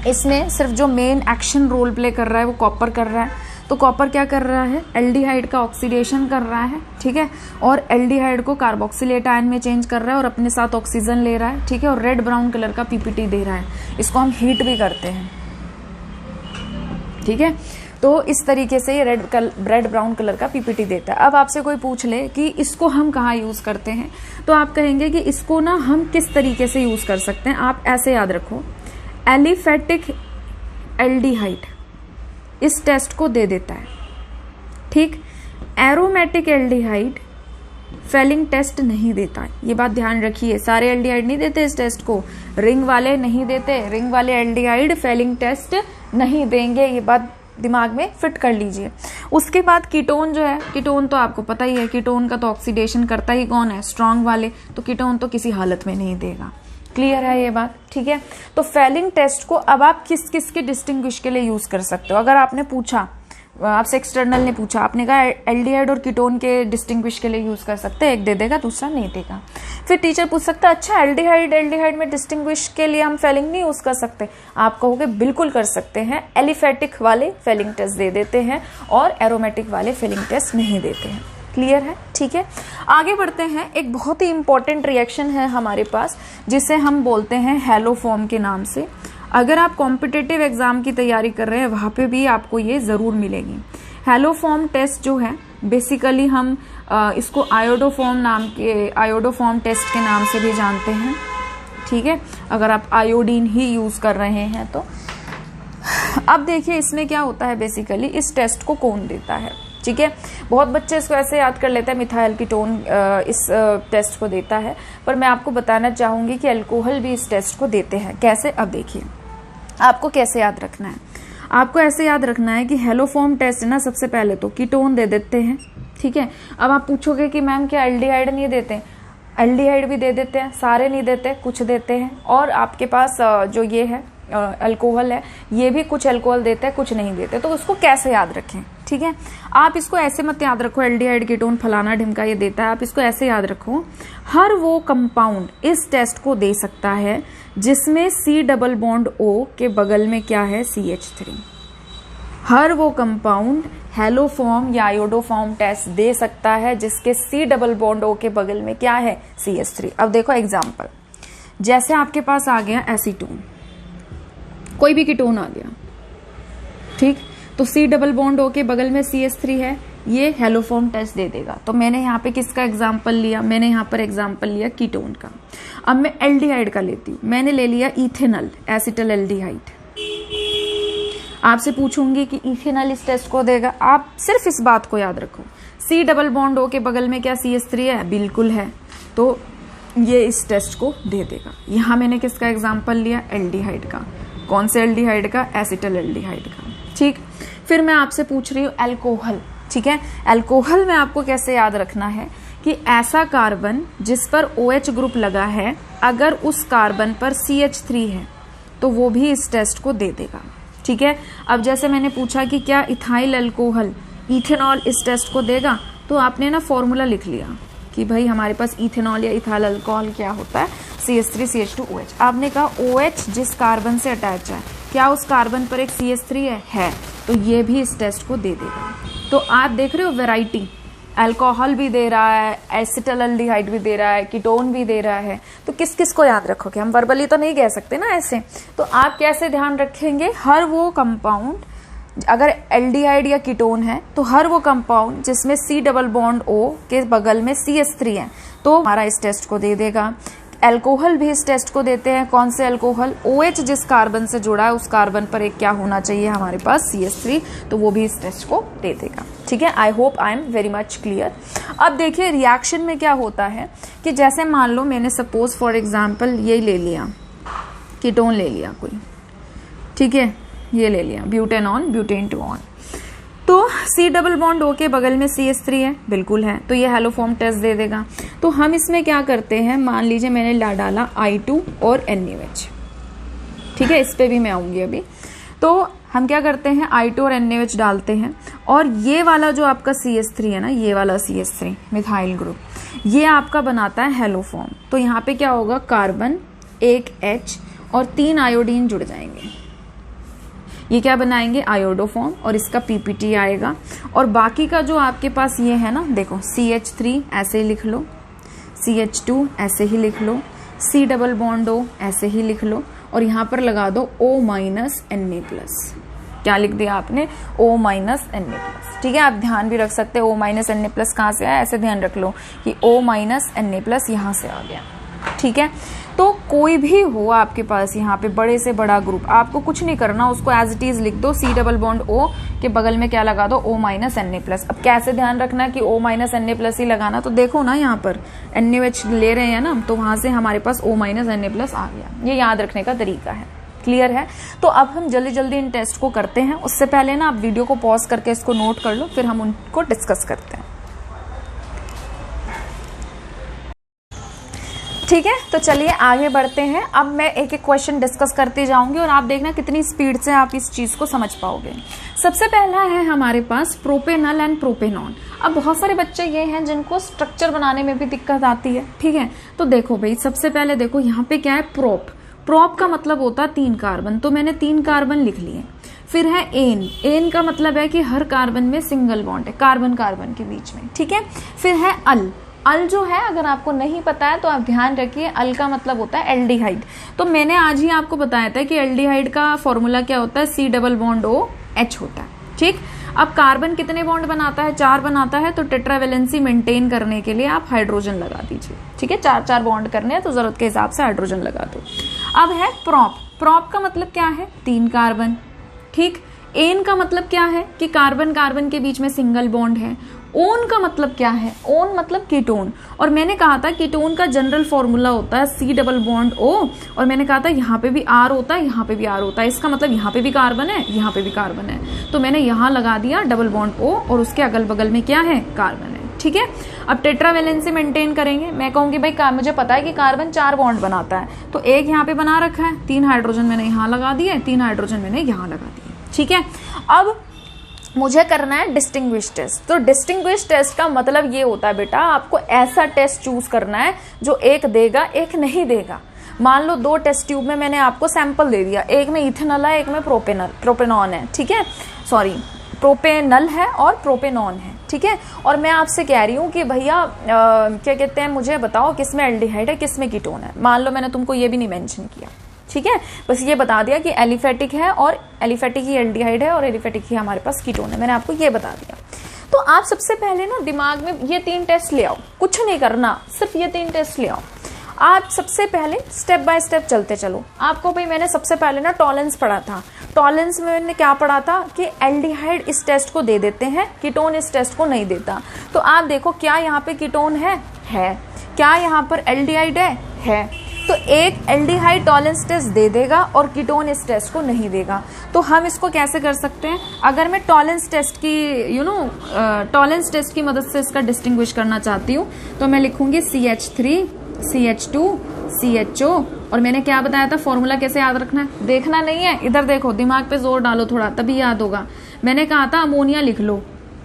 इसमें सिर्फ जो मेन एक्शन रोल प्ले कर रहा है वो कॉपर कर रहा है। तो कॉपर क्या कर रहा है, एल्डिहाइड का ऑक्सीडेशन कर रहा है। ठीक है, और एल्डिहाइड को कार्बोक्सिलेट आयन में चेंज कर रहा है और अपने साथ ऑक्सीजन ले रहा है। ठीक है, और रेड ब्राउन कलर का पीपीटी दे रहा है। इसको हम हीट भी करते हैं। ठीक है, तो इस तरीके से ये रेड ब्राउन कलर का पीपीटी देता है। अब आपसे कोई पूछ ले कि इसको हम कहाँ यूज करते हैं, तो आप कहेंगे कि इसको ना हम किस तरीके से यूज कर सकते हैं। आप ऐसे याद रखो, एलिफेटिक एल्डिहाइड इस टेस्ट को दे देता है। ठीक, एरोमेटिक एल्डिहाइड फेलिंग टेस्ट नहीं देता है। ये बात ध्यान रखिए, सारे एल्डिहाइड नहीं देते इस टेस्ट को, रिंग वाले नहीं देते, रिंग वाले एल्डिहाइड फेलिंग टेस्ट नहीं देंगे, ये बात दिमाग में फिट कर लीजिए। उसके बाद कीटोन जो है, कीटोन तो आपको पता ही है, कीटोन का तो ऑक्सीडेशन करता ही कौन है, स्ट्रांग वाले, तो कीटोन तो किसी हालत में नहीं देगा। क्लियर है ये बात। ठीक है, तो फेलिंग टेस्ट को अब आप किस किस के डिस्टिंग्विश के लिए यूज कर सकते हो। अगर आपने पूछा, आपसे एक्सटर्नल ने पूछा, आपने कहा एल्डिहाइड और कीटोन के डिस्टिंग्विश के लिए यूज कर सकते हैं, एक दे देगा दूसरा नहीं देगा। फिर टीचर पूछ सकता है, अच्छा एल्डिहाइड में डिस्टिंग्विश के लिए हम फेलिंग नहीं यूज कर सकते। आप कहोगे बिल्कुल कर सकते हैं, एलिफेटिक वाले फेलिंग टेस्ट दे देते हैं और एरोमेटिक वाले फेलिंग टेस्ट नहीं देते हैं। क्लियर है। ठीक है, आगे बढ़ते हैं। एक बहुत ही इंपॉर्टेंट रिएक्शन है हमारे पास जिसे हम बोलते हैं हैलोफॉर्म के नाम से। अगर आप कॉम्पिटिटिव एग्जाम की तैयारी कर रहे हैं वहां पे भी आपको ये जरूर मिलेगी। हैलोफॉर्म टेस्ट जो है बेसिकली हम इसको आयोडोफॉर्म टेस्ट के नाम से भी जानते हैं। ठीक है, अगर आप आयोडीन ही यूज कर रहे हैं तो। अब देखिए इसमें क्या होता है, बेसिकली इस टेस्ट को कौन देता है। ठीक है, बहुत बच्चे इसको ऐसे याद कर लेते हैं मिथाइल कीटोन इस टेस्ट को देता है, पर मैं आपको बताना चाहूंगी कि अल्कोहल भी इस टेस्ट को देते हैं। कैसे, अब देखिए आपको कैसे याद रखना है। आपको ऐसे याद रखना है कि हैलोफॉर्म टेस्ट ना सबसे पहले तो कीटोन दे देते हैं। ठीक है, अब आप पूछोगे कि मैम क्या एल्डिहाइड नहीं देते, एल्डिहाइड भी दे देते हैं, सारे नहीं देते, कुछ देते हैं। और आपके पास जो ये है अल्कोहल है, ये भी कुछ अल्कोहल देते हैं, कुछ नहीं देते। तो उसको कैसे याद रखें। ठीक है, आप इसको ऐसे मत याद रखो एल्डिहाइड कीटोन फलाना ढिमका ये देता है। आप इसको ऐसे याद रखो, हर वो कंपाउंड इस टेस्ट को दे सकता है जिसमें C+O के बगल में क्या है, CH3। हर वो कंपाउंड हैलोफॉर्म या आयोडोफॉर्म टेस्ट दे सकता है जिसके C+O के बगल में क्या है, CH3। अब देखो एग्जाम्पल, जैसे आपके पास आ गया एसीटोन, कोई भी कीटोन आ गया। ठीक, तो C+O के बगल में CH3 है, ये हैलोफॉर्म टेस्ट दे देगा। तो मैंने यहाँ पे किसका एग्जाम्पल लिया, मैंने यहाँ पर एग्जाम्पल लिया कीटोन का। अब मैं एल्डिहाइड का लेती हूँ, मैंने ले लिया इथेनॉल एसिटल एल्डिहाइड। आपसे पूछूंगी कि इथेनॉल इस टेस्ट को देगा, आप सिर्फ इस बात को याद रखो, C+O के बगल में क्या CH3 है, बिल्कुल है, तो ये इस टेस्ट को दे देगा। यहाँ मैंने किसका एग्जाम्पल लिया, एल्डिहाइड का। कौन से एल्डिहाइड का, एसिटल एल्डिहाइड का। ठीक, फिर मैं आपसे पूछ रही हूँ अल्कोहल। ठीक है, अल्कोहल में आपको कैसे याद रखना है कि ऐसा कार्बन जिस पर OH ग्रुप लगा है, अगर उस कार्बन पर CH3 है तो वो भी इस टेस्ट को दे देगा। ठीक है, अब जैसे मैंने पूछा कि क्या इथाइल अल्कोहल इथेनॉल इस टेस्ट को देगा, तो आपने ना फॉर्मूला लिख लिया कि भाई हमारे पास इथेनॉल या इथाइल अल्कोहल क्या होता है, CH3 CH2OH। आपने कहा OH जिस कार्बन से अटैच है, क्या उस कार्बन पर एक CH3 है, तो ये भी इस टेस्ट को दे देगा। तो आप देख रहे हो वैरायटी, अल्कोहल भी दे रहा है, एसिटाल्डिहाइड भी दे रहा है, कीटोन भी दे रहा है, तो किस किस को याद रखोगे? हम वर्बली तो नहीं कह सकते ना ऐसे, तो आप कैसे ध्यान रखेंगे? हर वो कंपाउंड, अगर एल्डिहाइड या कीटोन है तो हर वो कंपाउंड जिसमें C डबल बॉन्ड O के बगल में CH3 है तो हमारा इस टेस्ट को दे देगा। अल्कोहल भी इस टेस्ट को देते हैं। कौन से अल्कोहल? OH जिस कार्बन से जुड़ा है उस कार्बन पर एक क्या होना चाहिए हमारे पास? CH3, तो वो भी इस टेस्ट को दे देगा। ठीक है, I hope I am very much clear. अब देखिए रिएक्शन में क्या होता है कि जैसे मान लो मैंने सपोज फॉर एग्जाम्पल ये ले लिया, कीटोन ले लिया कोई, ठीक है, ये ले लिया ब्यूटेनॉन, ब्यूटेन टू ऑन, तो C डबल बॉन्ड O के बगल में CH3 है, बिल्कुल है, तो ये हेलोफॉर्म टेस्ट दे देगा। तो हम इसमें क्या करते हैं, मान लीजिए मैंने डाला I2 और NaOH, ठीक है, इस पे भी मैं आऊंगी अभी। तो हम क्या करते हैं, I2 और NaOH डालते हैं, और ये वाला जो आपका CH3 है ना, ये वाला CH3 मिथाइल ग्रुप, ये आपका बनाता है हेलोफॉर्म। तो यहाँ पे क्या होगा, कार्बन, एक H और 3 आयोडीन जुड़ जाएंगे, ये क्या बनाएंगे, आयोडोफॉर्म, और इसका PPT आएगा। और बाकी का जो आपके पास ये है ना, देखो CH3 ऐसे ही लिख लो, CH2 ऐसे ही लिख लो, C डबल बॉन्ड O ऐसे ही लिख लो, और यहाँ पर लगा दो O माइनस Na+। क्या लिख दिया आपने, O माइनस Na+। ठीक है, आप ध्यान भी रख सकते हैं O माइनस Na+ कहाँ से आया, ऐसे ध्यान रख लो कि O माइनस Na+ यहाँ से आ गया। ठीक है, तो कोई भी हो आपके पास यहाँ पे बड़े से बड़ा ग्रुप, आपको कुछ नहीं करना, उसको एज इट इज लिख दो, C डबल बॉन्ड O के बगल में क्या लगा दो, O माइनस Na+। अब कैसे ध्यान रखना कि O माइनस Na+ ही लगाना, तो देखो ना यहाँ पर NaOH ले रहे हैं ना, तो वहां से हमारे पास O माइनस Na+ आ गया। ये याद रखने का तरीका है। क्लियर है? तो अब हम जल्दी जल्दी इन टेस्ट को करते हैं। उससे पहले ना आप वीडियो को पॉज करके इसको नोट कर लो, फिर हम उनको डिस्कस करते हैं। ठीक है, तो चलिए आगे बढ़ते हैं। अब मैं एक एक क्वेश्चन डिस्कस करती जाऊंगी और आप देखना कितनी स्पीड से आप इस चीज को समझ पाओगे। सबसे पहला है हमारे पास प्रोपेनल एंड प्रोपेनॉन। अब बहुत सारे बच्चे ये हैं जिनको स्ट्रक्चर बनाने में भी दिक्कत आती है। ठीक है, तो देखो भाई, सबसे पहले देखो यहाँ पे क्या है, प्रोप। प्रोप का मतलब होता है 3 कार्बन, तो मैंने 3 कार्बन लिख लिए। फिर है एन। एन का मतलब है कि हर कार्बन में सिंगल बॉन्ड है, कार्बन कार्बन के बीच में। ठीक है, फिर है अल। अल जो है, अगर आपको नहीं पता है तो आप ध्यान रखिए, अल का मतलब होता है एल्डिहाइड। तो मैंने आज ही आपको बताया था कि एल्डिहाइड का फॉर्मूला क्या होता है, C double bond O H होता है। ठीक, अब कार्बन कितने बॉन्ड बनाता है, 4 बनाता है, तो टेट्रावेलेंसी मेंटेन करने के लिए आप हाइड्रोजन लगा दीजिए। ठीक है, 4 बॉन्ड करने हैं तो जरूरत के हिसाब से हाइड्रोजन लगा दो। अब है प्रॉप। प्रॉप का मतलब क्या है, 3 कार्बन। ठीक, एन का मतलब क्या है कि कार्बन कार्बन के बीच में सिंगल बॉन्ड है। ओन का मतलब क्या है, ओन मतलब कीटोन, और मैंने कहा था कीटोन का जनरल फॉर्मूला होता है C डबल बॉन्ड O, और मैंने कहा था यहाँ पे भी R होता है, यहाँ पे भी R होता है। इसका मतलब यहाँ पे भी कार्बन है, यहाँ पे भी कार्बन है, तो मैंने यहाँ लगा दिया डबल बॉन्ड O और उसके अगल बगल में क्या है, कार्बन है। ठीक है, अब टेट्रावेलेंसी मेंटेन करेंगे। मैं कहूंगी भाई मुझे पता है कि कार्बन 4 बॉन्ड बनाता है, तो एक यहाँ पे बना रखा है, 3 हाइड्रोजन मैंने यहाँ लगा दिए, 3 हाइड्रोजन मैंने यहाँ लगा दिए। ठीक है, अब मुझे करना है डिस्टिंग्विश टेस्ट। तो डिस्टिंग्विश टेस्ट का मतलब ये होता है बेटा, आपको ऐसा टेस्ट चूज करना है जो एक देगा एक नहीं देगा। मान लो 2 टेस्ट ट्यूब में मैंने आपको सैंपल दे दिया, एक में इथेनॉल है, एक में प्रोपेनॉन है। ठीक है, सॉरी, प्रोपेनल है और प्रोपेनॉन है। ठीक है, और मैं आपसे कह रही हूँ कि भैया क्या कहते हैं, मुझे बताओ किसमें एल्डिहाइड है, किसमें कीटोन है। मान लो मैंने तुमको ये भी नहीं मेंशन किया। ठीक है, बस ये बता दिया कि एलिफेटिक है और एलिफेटिक ही एल्डिहाइड है और एलिफेटिक ही हमारे पास कीटोन है, मैंने आपको ये बता दिया। तो आप सबसे पहले ना दिमाग में ये 3 टेस्ट ले आओ, कुछ नहीं करना, सिर्फ ये 3 टेस्ट ले आओ। आप सबसे पहले स्टेप बाय स्टेप चलते चलो। आपको भाई मैंने सबसे पहले ना टॉलेंस पढ़ा था। टॉलेंस में मैंने क्या पढ़ा था कि एल्डिहाइड इस टेस्ट को दे देते हैं, कीटोन इस टेस्ट को नहीं देता। तो आप देखो, क्या यहाँ पे कीटोन है, क्या यहाँ पर एल्डिहाइड है। तो एक एल्डिहाइड टॉलेंस टेस्ट दे देगा और कीटोन इस टेस्ट को नहीं देगा। तो हम इसको कैसे कर सकते हैं, अगर मैं टॉलेंस टेस्ट की टॉलेंस टेस्ट की मदद से इसका डिस्टिंग्विश करना चाहती हूँ, तो मैं लिखूंगी CH3 CH2 CHO, और मैंने क्या बताया था, फॉर्मूला कैसे याद रखना है, देखना नहीं है, इधर देखो, दिमाग पे जोर डालो थोड़ा, तभी याद होगा। मैंने कहा था अमोनिया लिख लो।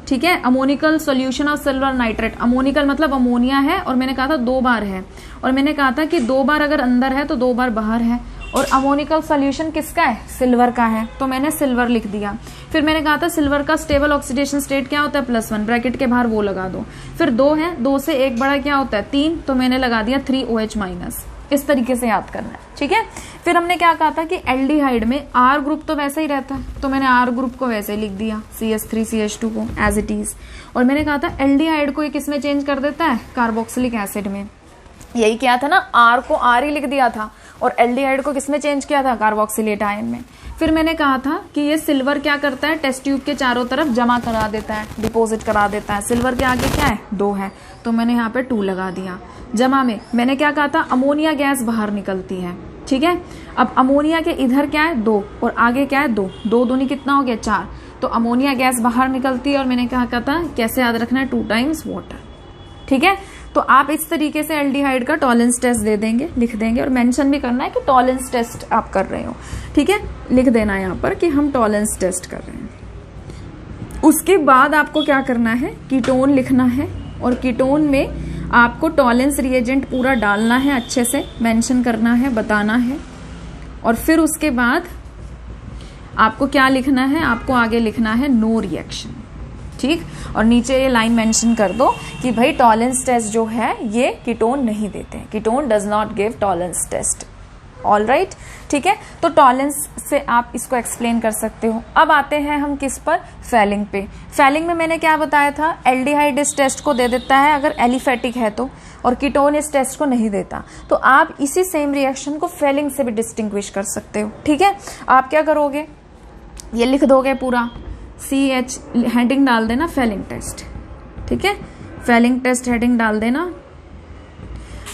ठीक है, ammoniacal solution of silver nitrate. Ammoniacal मतलब अमोनिया है, और मैंने कहा था 2 बार है, और मैंने कहा था कि 2 बार अगर अंदर है तो 2 बार बाहर है, और अमोनिकल सॉल्यूशन किसका है, सिल्वर का है, तो मैंने सिल्वर लिख दिया। फिर मैंने कहा था सिल्वर का स्टेबल ऑक्सीडेशन स्टेट क्या होता है, +1, ब्रैकेट के बाहर वो लगा दो। फिर 2 है, 2 से 1 बड़ा क्या होता है, 3, तो मैंने लगा दिया 3OH-। इस तरीके से याद करना है, ठीक है। फिर हमने क्या कहा था कि एल्डिहाइड में R ग्रुप तो वैसा ही रहता है, तो मैंने R ग्रुप को वैसे ही लिख दिया, CH3CH2 को एज इट इज। और मैंने कहा था एल्डिहाइड को ये किस में चेंज कर देता है, कार्बोक्सिलिक एसिड में। यही किया था ना, R को R ही लिख दिया था और एल्डिहाइड को किसमें चेंज किया था, कार्बोक्सिलेट आयन में। फिर मैंने कहा था कि ये सिल्वर क्या करता है, टेस्ट ट्यूब के चारों तरफ जमा करा देता है, डिपॉजिट करा देता है। सिल्वर के आगे क्या है, 2 है, तो मैंने यहाँ पे 2 लगा दिया। जमा में मैंने क्या कहा था, अमोनिया गैस बाहर निकलती है, ठीक है। अब अमोनिया के इधर क्या है, 2 और आगे क्या है, 2, 2 दूनी कितना हो गया, 4, तो अमोनिया गैस बाहर निकलती है। और मैंने क्या कहा था, कैसे याद रखना है, 2 टाइम्स वाटर, ठीक है। तो आप इस तरीके से एल्डिहाइड का टॉलरेंस टेस्ट दे देंगे, लिख देंगे, और मेंशन भी करना है कि टॉलरेंस टेस्ट आप कर रहे हो, ठीक है। लिख देना यहाँ पर कि हम टॉलरेंस टेस्ट कर रहे हैं। उसके बाद आपको क्या करना है, कीटोन लिखना है, और कीटोन में आपको टॉलरेंस रिएजेंट पूरा डालना है, अच्छे से मेंशन करना है, बताना है। और फिर उसके बाद आपको क्या लिखना है, आपको आगे लिखना है नो रिएक्शन, ठीक। और नीचे ये लाइन मेंशन कर दो कि भाई टॉलरेंस टेस्ट जो है ये कीटोन नहीं देते हैं, ketone does not give Tollens test, all right, ठीक है। तो टॉलरेंस से आप इसको एक्सप्लेन कर सकते हो। अब आते हैं हम किस पर, फेलिंग पे। फेलिंग में मैंने क्या बताया था, एल्डिहाइड इस टेस्ट को दे देता है अगर एलिफेटिक है तो, और कीटोन इस टेस्ट को नहीं देता। तो आप इसी सेम रिएक्शन को फेलिंग से भी डिस्टिंग्विश कर सकते हो, ठीक है। आप क्या करोगे, ये लिख दोगे पूरा, CH हेडिंग डाल देना, फेलिंग टेस्ट, ठीक है। फेलिंग टेस्ट हेडिंग डाल देना।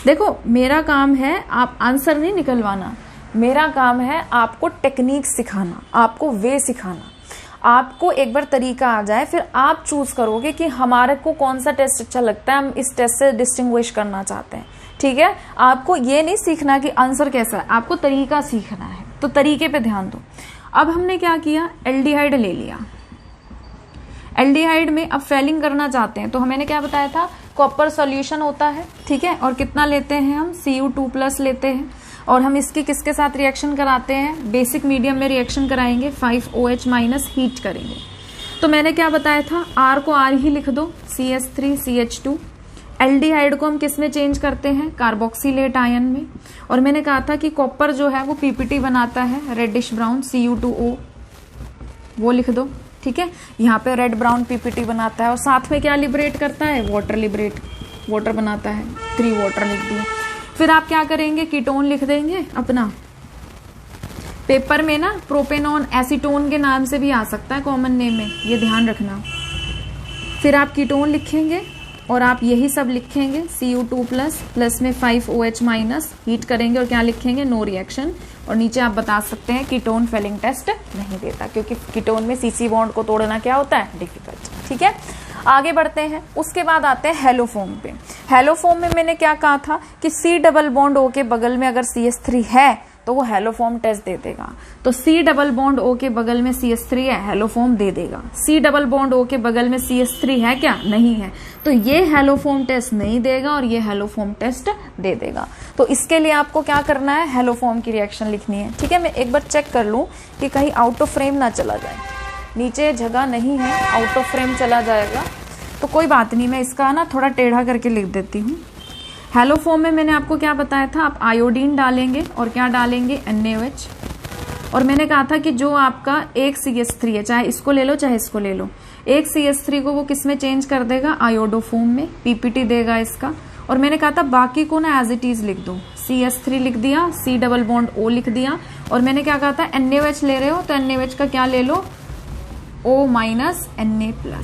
देखो मेरा काम है आप आंसर नहीं निकलवाना, मेरा काम है आपको टेक्निक सिखाना, आपको वे सिखाना। आपको एक बार तरीका आ जाए फिर आप चूज करोगे कि हमारे को कौन सा टेस्ट अच्छा लगता है, हम इस टेस्ट से डिस्टिंग्विश करना चाहते हैं, ठीक है। आपको ये नहीं सीखना कि आंसर कैसा है, आपको तरीका सीखना है, तो तरीके पे ध्यान दो। अब हमने क्या किया, एल्डिहाइड ले लिया। एल्डिहाइड में अब फेलिंग करना चाहते हैं तो मैंने क्या बताया था, कॉपर सॉल्यूशन होता है, ठीक है। और कितना लेते हैं हम, Cu2+ लेते हैं, और हम इसकी किसके साथ रिएक्शन कराते हैं, बेसिक मीडियम में रिएक्शन कराएंगे, 5OH- हीट करेंगे। तो मैंने क्या बताया था, R को R ही लिख दो, CH3CH2। एल्डिहाइड को हम किस में चेंज करते हैं, कार्बोक्सिलेट आयन में। और मैंने कहा था कि कॉपर जो है वो PPT बनाता है, रेडिश ब्राउन, Cu2O, वो लिख दो, ठीक है। यहाँ पे रेड ब्राउन PPT बनाता है, और साथ में क्या लिबरेट करता है, वाटर बनाता है, 3 वाटर लिख दिए। फिर आप क्या करेंगे, कीटोन लिख देंगे अपना। पेपर में ना प्रोपेनॉन एसीटोन के नाम से भी आ सकता है कॉमन नेम में, ये ध्यान रखना। फिर आप कीटोन लिखेंगे और आप यही सब लिखेंगे, Cu2+ प्लस में 5OH- हीट करेंगे, और क्या लिखेंगे, नो रिएक्शन। और नीचे आप बता सकते हैं कीटोन फेलिंग टेस्ट नहीं देता, क्योंकि कीटोन में CC बॉन्ड को तोड़ना क्या होता है, डिफिकल्ट, ठीक है। आगे बढ़ते हैं, उसके बाद आते हैं हेलोफोम पे। हेलोफोम में मैंने क्या कहा था कि C+O के बगल में अगर CH3 है तो वो हेलोफॉर्म टेस्ट दे देगा। तो C+O के बगल में CH3 है, हेलोफॉर्म दे देगा। C+O के बगल में CH3 है क्या, नहीं है, तो ये हेलोफॉर्म टेस्ट नहीं देगा और ये हेलोफॉर्म टेस्ट दे देगा। तो इसके लिए आपको क्या करना है, हेलोफॉर्म की रिएक्शन लिखनी है, ठीक है। मैं एक बार चेक कर लूं कि कहीं आउट ऑफ फ्रेम ना चला जाए, नीचे जगह नहीं है, आउट ऑफ फ्रेम चला जाएगा तो कोई बात नहीं, मैं इसका ना थोड़ा टेढ़ा करके लिख देती हूँ। हेलोफॉर्म में मैंने आपको क्या बताया था, आप आयोडीन डालेंगे और क्या डालेंगे, NaOH। और मैंने कहा था कि जो आपका एक CH3 है, चाहे इसको ले लो चाहे इसको ले लो, एक CH3 को वो किस में चेंज कर देगा, आयोडोफॉर्म में, PPT देगा इसका। और मैंने कहा था बाकी को ना एज इट इज लिख दो, CH3 लिख दिया, C+O लिख दिया। और मैंने क्या कहा था, NaOH ले रहे हो तो NaOH का क्या ले लो, O- Na+,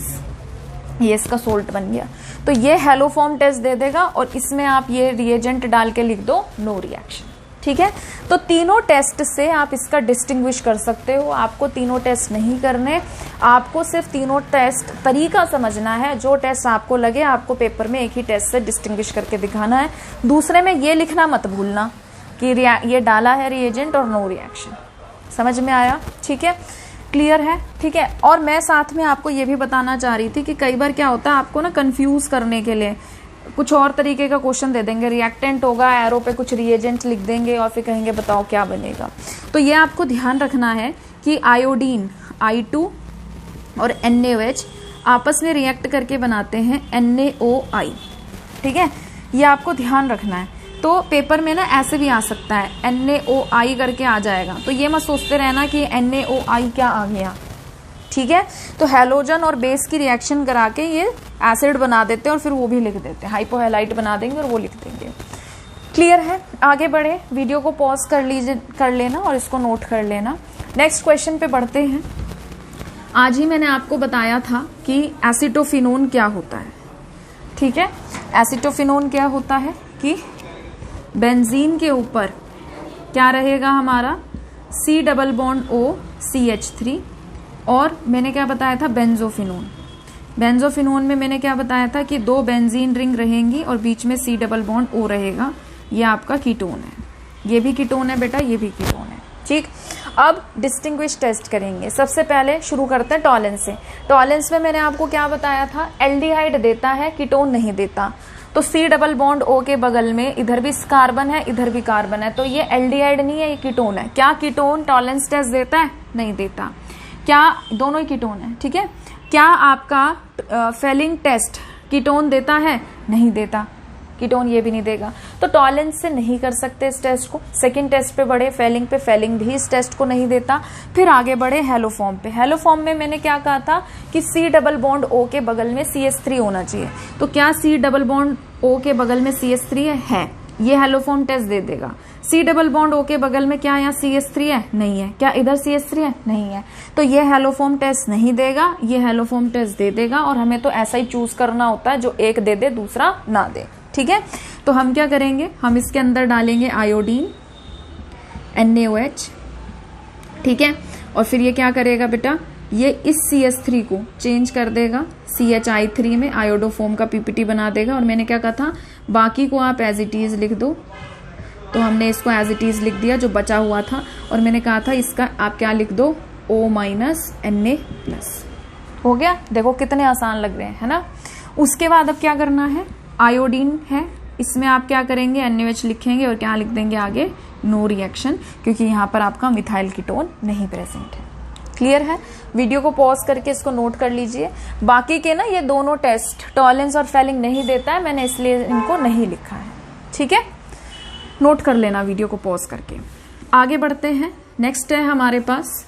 ये इसका सोल्ट बन गया। तो ये हेलोफॉर्म टेस्ट दे देगा और इसमें आप ये रिएजेंट डाल के लिख दो, नो रिएक्शन, ठीक है। तो तीनों टेस्ट से आप इसका डिस्टिंग्विश कर सकते हो। आपको तीनों टेस्ट नहीं करने, आपको सिर्फ तीनों टेस्ट तरीका समझना है। जो टेस्ट आपको लगे आपको पेपर में एक ही टेस्ट से डिस्टिंग्विश करके दिखाना है। दूसरे में ये लिखना मत भूलना कि ये डाला है रिएजेंट और नो रिएक्शन। समझ में आया, ठीक है, क्लियर है, ठीक है। और मैं साथ में आपको ये भी बताना चाह रही थी कि कई बार क्या होता है, आपको ना कंफ्यूज करने के लिए कुछ और तरीके का क्वेश्चन दे देंगे, रिएक्टेंट होगा, एरो पे कुछ रिएजेंट लिख देंगे और फिर कहेंगे बताओ क्या बनेगा। तो ये आपको ध्यान रखना है कि आयोडीन I2 और NaOH आपस में रिएक्ट करके बनाते हैं NaOI, ठीक है, ये आपको ध्यान रखना है। तो पेपर में ना ऐसे भी आ सकता है NaOI करके आ जाएगा, तो ये मत सोचते रहना कि NaOI क्या आ गया, ठीक है। तो हैलोजन और बेस की रिएक्शन करा के ये एसिड बना देते हैं और फिर वो भी लिख देते हैं, हाइपोहैलाइट बना देंगे और वो लिख देंगे। क्लियर है? आगे बढ़े, वीडियो को पॉज कर लेना और इसको नोट कर लेना। नेक्स्ट क्वेश्चन पे बढ़ते हैं। आज ही मैंने आपको बताया था कि एसिटोफिनोन क्या होता है, ठीक है। एसिटोफिनोन क्या होता है कि बेंजीन के ऊपर क्या रहेगा हमारा C double bond O CH3, और मैंने क्या बताया था बेंजोफिनोन। बेंजोफिनोन में मैंने क्या बताया था कि 2 बेंजीन रिंग रहेंगी और बीच में C डबल बॉन्ड O रहेगा। ये आपका कीटोन है, ये भी कीटोन है बेटा, ये भी कीटोन है, ठीक। अब डिस्टिंग्विश टेस्ट करेंगे। सबसे पहले शुरू करते हैं टॉलेंस से। टॉलेंस में मैंने आपको क्या बताया था, एल्डिहाइड देता है, कीटोन नहीं देता। तो C डबल बॉन्ड O के बगल में इधर भी कार्बन है, इधर भी कार्बन है, तो ये एल्डिहाइड नहीं है, ये कीटोन है। क्या कीटोन टॉलेंस टेस्ट देता है? नहीं देता। क्या दोनों ही कीटोन है, ठीक है। क्या आपका फेलिंग टेस्ट कीटोन देता है? नहीं देता, कीटोन ये भी नहीं देगा। तो टॉलेंस से नहीं कर सकते इस टेस्ट को। सेकंड टेस्ट पे बढ़े फेलिंग पे, फेलिंग भी इस टेस्ट को नहीं देता। फिर आगे बढ़े हेलोफॉर्म पे। हेलोफॉर्म में मैंने क्या कहा था कि C डबल बॉन्ड O के बगल में CH3 होना चाहिए। तो क्या C डबल बॉन्ड O के बगल में CH3 है? ये हेलोफॉर्म टेस्ट दे देगा। C डबल बॉन्ड O के बगल में क्या यहाँ CH3 है? नहीं है। क्या इधर CH3 है? नहीं है। तो ये हेलोफॉर्म टेस्ट नहीं देगा, ये हेलोफॉर्म टेस्ट दे देगा। और हमें तो ऐसा ही चूज करना होता है जो एक दे दे दूसरा ना दे, ठीक है। तो हम क्या करेंगे, हम इसके अंदर डालेंगे आयोडीन NaOH, ठीक है। और फिर ये क्या करेगा बेटा, ये इस CH3 को चेंज कर देगा CHI3 में, आयोडोफॉर्म का PPT बना देगा। और मैंने क्या कहा था, बाकी को आप एज इट इज लिख दो। तो हमने इसको एज इट इज लिख दिया जो बचा हुआ था। और मैंने कहा था इसका आप क्या लिख दो, O माइनस Na प्लस। हो गया। देखो कितने आसान लग रहे हैं, है ना। उसके बाद अब क्या करना है, आयोडीन है, इसमें आप क्या करेंगे NaOH लिखेंगे और क्या लिख देंगे आगे, नो रिएक्शन, क्योंकि यहाँ पर आपका मिथाइल कीटोन नहीं प्रेजेंट है। क्लियर है? वीडियो को पॉज करके इसको नोट कर लीजिए। बाकी के ना ये दोनों टेस्ट टॉलेंस और फेलिंग नहीं देता है, मैंने इसलिए इनको नहीं लिखा है, ठीक है। नोट कर लेना वीडियो को पॉज करके। आगे बढ़ते हैं। नेक्स्ट है हमारे पास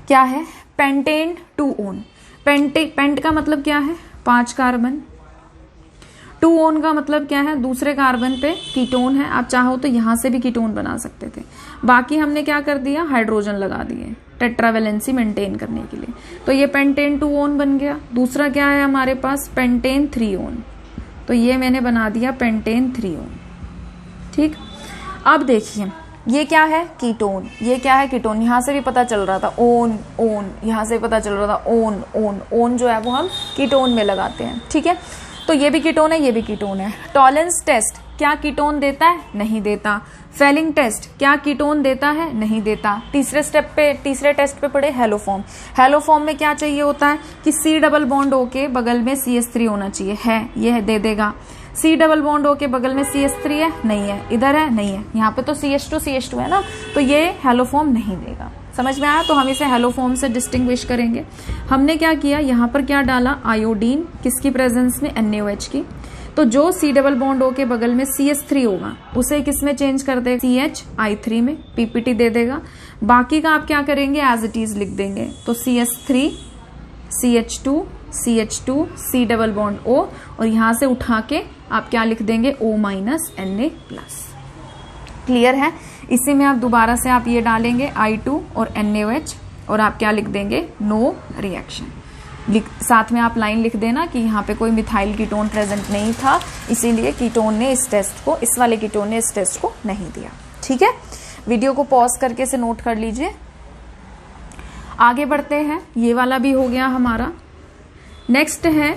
क्या है, पेंटेन 2 ओन। पेंट का मतलब क्या है, 5 कार्बन। 2 ओन का मतलब क्या है, दूसरे कार्बन पे कीटोन है। आप चाहो तो यहां से भी कीटोन बना सकते थे। बाकी हमने क्या कर दिया, हाइड्रोजन लगा दिए टेट्रावेलेंसी मेंटेन करने के लिए। तो ये पेंटेन 2 ओन बन गया। दूसरा क्या है हमारे पास, पेंटेन 3 ओन। तो ये मैंने बना दिया पेंटेन 3 ओन, ठीक। अब देखिए ये क्या है, कीटोन। ये क्या है, कीटोन। यहां से भी पता चल रहा था ओन ओन, यहां से पता चल रहा था ओन ओन। ओन जो है वो हम कीटोन में लगाते हैं, ठीक है। तो ये भी कीटोन है, ये भी कीटोन है। टॉलेंस टेस्ट क्या कीटोन देता है? नहीं देता। फेलिंग टेस्ट क्या कीटोन देता है? नहीं देता। तीसरे टेस्ट पे पड़े हेलोफॉर्म। हेलोफॉर्म में क्या चाहिए होता है कि C डबल बॉन्ड O के बगल में CH3 होना चाहिए, है, ये दे देगा। C डबल बॉन्ड O के बगल में CH3 है, नहीं है। इधर है, नहीं है। यहाँ पे तो CH2 है ना, तो ये हेलोफॉर्म नहीं देगा। समझ में आया? तो हम इसे हेलोफॉर्म से डिस्टिंग्विश करेंगे। हमने क्या किया, यहाँ पर क्या डाला, आयोडीन, किसकी प्रेजेंस में, NaOH की। तो जो C डबल बॉन्ड O के बगल में CH3 होगा उसे किस में चेंज कर देगा, CHI3 में, PPT दे देगा। बाकी का आप क्या करेंगे, एज इट इज लिख देंगे। तो CH3 CH2 CH2 C double bond O, और यहां से उठा के आप क्या लिख देंगे, O minus Na plus. Clear है? इसी में आप दोबारा से आप ये डालेंगे I2 और NaOH, और आप क्या लिख देंगे, नो रिएक्शन। साथ में आप लाइन लिख देना कि यहाँ पे कोई मिथाइल कीटोन प्रेजेंट नहीं था, इसीलिए कीटोन ने इस टेस्ट को, इस वाले कीटोन ने इस टेस्ट को नहीं दिया, ठीक है। वीडियो को पॉज करके इसे नोट कर लीजिए। आगे बढ़ते हैं। ये वाला भी हो गया हमारा। नेक्स्ट है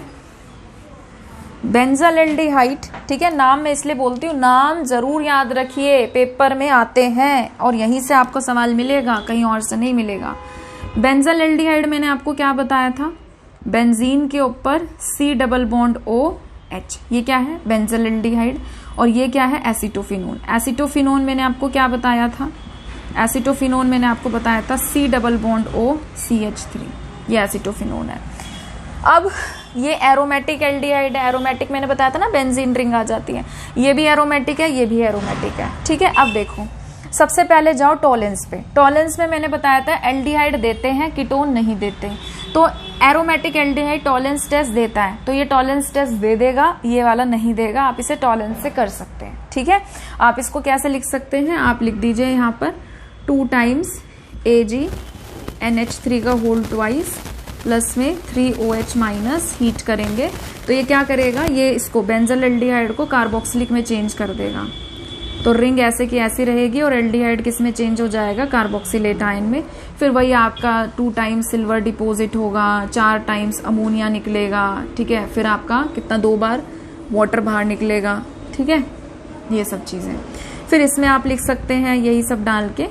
बेंजाल्डिहाइड, ठीक है। नाम मैं इसलिए बोलती हूँ, नाम जरूर याद रखिए, पेपर में आते हैं और यहीं से आपको सवाल मिलेगा, कहीं और से नहीं मिलेगा। बेंजाल्डिहाइड मैंने आपको क्या बताया था बेंजीन के ऊपर C डबल बॉन्ड OH, ये क्या है बेंजोल्डिहाइड, और ये क्या है एसीटोफिनोन। एसीटोफिनोन मैंने आपको क्या बताया था, एसीटोफिनोन मैंने आपको बताया था C डबल बॉन्ड OCH3, ये एसीटोफिनोन है। अब ये एरोमेटिक एल्डिहाइड है, एरोमेटिक मैंने बताया था ना बेंजीन रिंग आ जाती है, ये भी एरोमेटिक है, ये भी एरोमेटिक है, ठीक है। अब देखो सबसे पहले जाओ टॉलेंस पे। टॉलेंस में मैंने बताया था एल्डिहाइड देते हैं, कीटोन नहीं देते, तो एरोमेटिक एल्डिहाइड टॉलेंस टेस्ट देता है, तो ये टॉलेंस टेस्ट दे देगा, ये वाला नहीं देगा। आप इसे टॉलेंस से कर सकते हैं, ठीक है। आप इसको कैसे लिख सकते हैं, आप लिख दीजिए यहाँ पर 2 टाइम्स AgNH3 का होल ट्वाइस प्लस में 3OH माइनस हीट करेंगे, तो ये क्या करेगा, ये इसको बेंजल एल्डिहाइड को कार्बोक्सिलिक में चेंज कर देगा, तो रिंग ऐसे की ऐसी रहेगी और एल्डिहाइड किस में चेंज हो जाएगा, कार्बोक्सिलेट आयन में। फिर वही आपका 2 टाइम्स सिल्वर डिपोजिट होगा, 4 टाइम्स अमोनिया निकलेगा, ठीक है। फिर आपका कितना 2 बार वाटर बाहर निकलेगा, ठीक है, ये सब चीजें। फिर इसमें आप लिख सकते हैं यही सब डाल के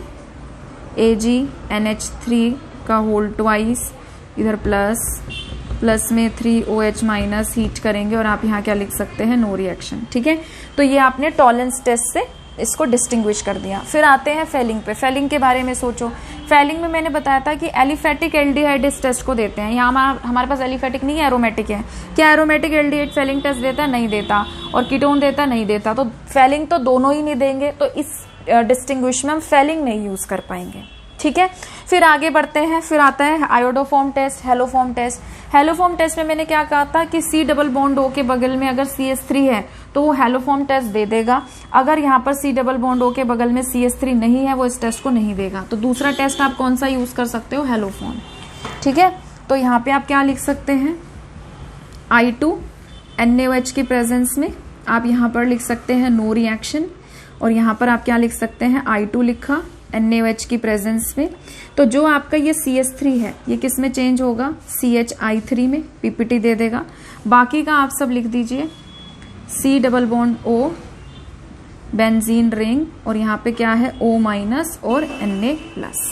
AgNH3 का होल ट्वाइस, इधर प्लस में 3OH माइनस हीट करेंगे, और आप यहाँ क्या लिख सकते हैं, नो रिएक्शन, ठीक है। तो ये आपने टॉलेंस टेस्ट से इसको डिस्टिंग्विश कर दिया। फिर आते हैं फेलिंग पे। फेलिंग के बारे में सोचो। फेलिंग में मैंने बताया था कि एलिफेटिक एल्डिहाइड इस टेस्ट को देते हैं। यहाँ हमारे पास एलिफेटिक नहीं है, एरोमेटिक है। क्या एरोमेटिक एल्डिहाइड फेलिंग टेस्ट देता है? नहीं देता। और कीटोन देता है? नहीं देता। तो फेलिंग तो दोनों ही नहीं देंगे, तो इस डिस्टिंग्विश में हम फेलिंग नहीं यूज कर पाएंगे, ठीक है। फिर आगे बढ़ते हैं। फिर आता है iodoform test, haloform test. Haloform test में मैंने क्या कहा था कि C डबल बॉन्ड O के बगल में अगर CH3 है तो वो हेलोफॉर्म टेस्ट दे देगा। अगर यहाँ पर C डबल बॉन्ड O के बगल में CH3 नहीं है, वो इस टेस्ट को नहीं देगा। तो दूसरा टेस्ट आप कौन सा यूज कर सकते हो? हेलोफॉर्म, ठीक है। तो यहाँ पे आप क्या लिख सकते हैं, I2 NaOH की प्रेजेंस में आप यहाँ पर लिख सकते हैं नो रिएक्शन, और यहाँ पर आप क्या लिख सकते हैं, I2 लिखा NaOH की प्रेजेंस में। तो जो आपका ये CH3 है ये किस में चेंज होगा? CHI3 में, PPT दे देगा। बाकी का आप सब लिख दीजिए C double bond O benzene ring, और यहाँ पे क्या है O माइनस और Na प्लस।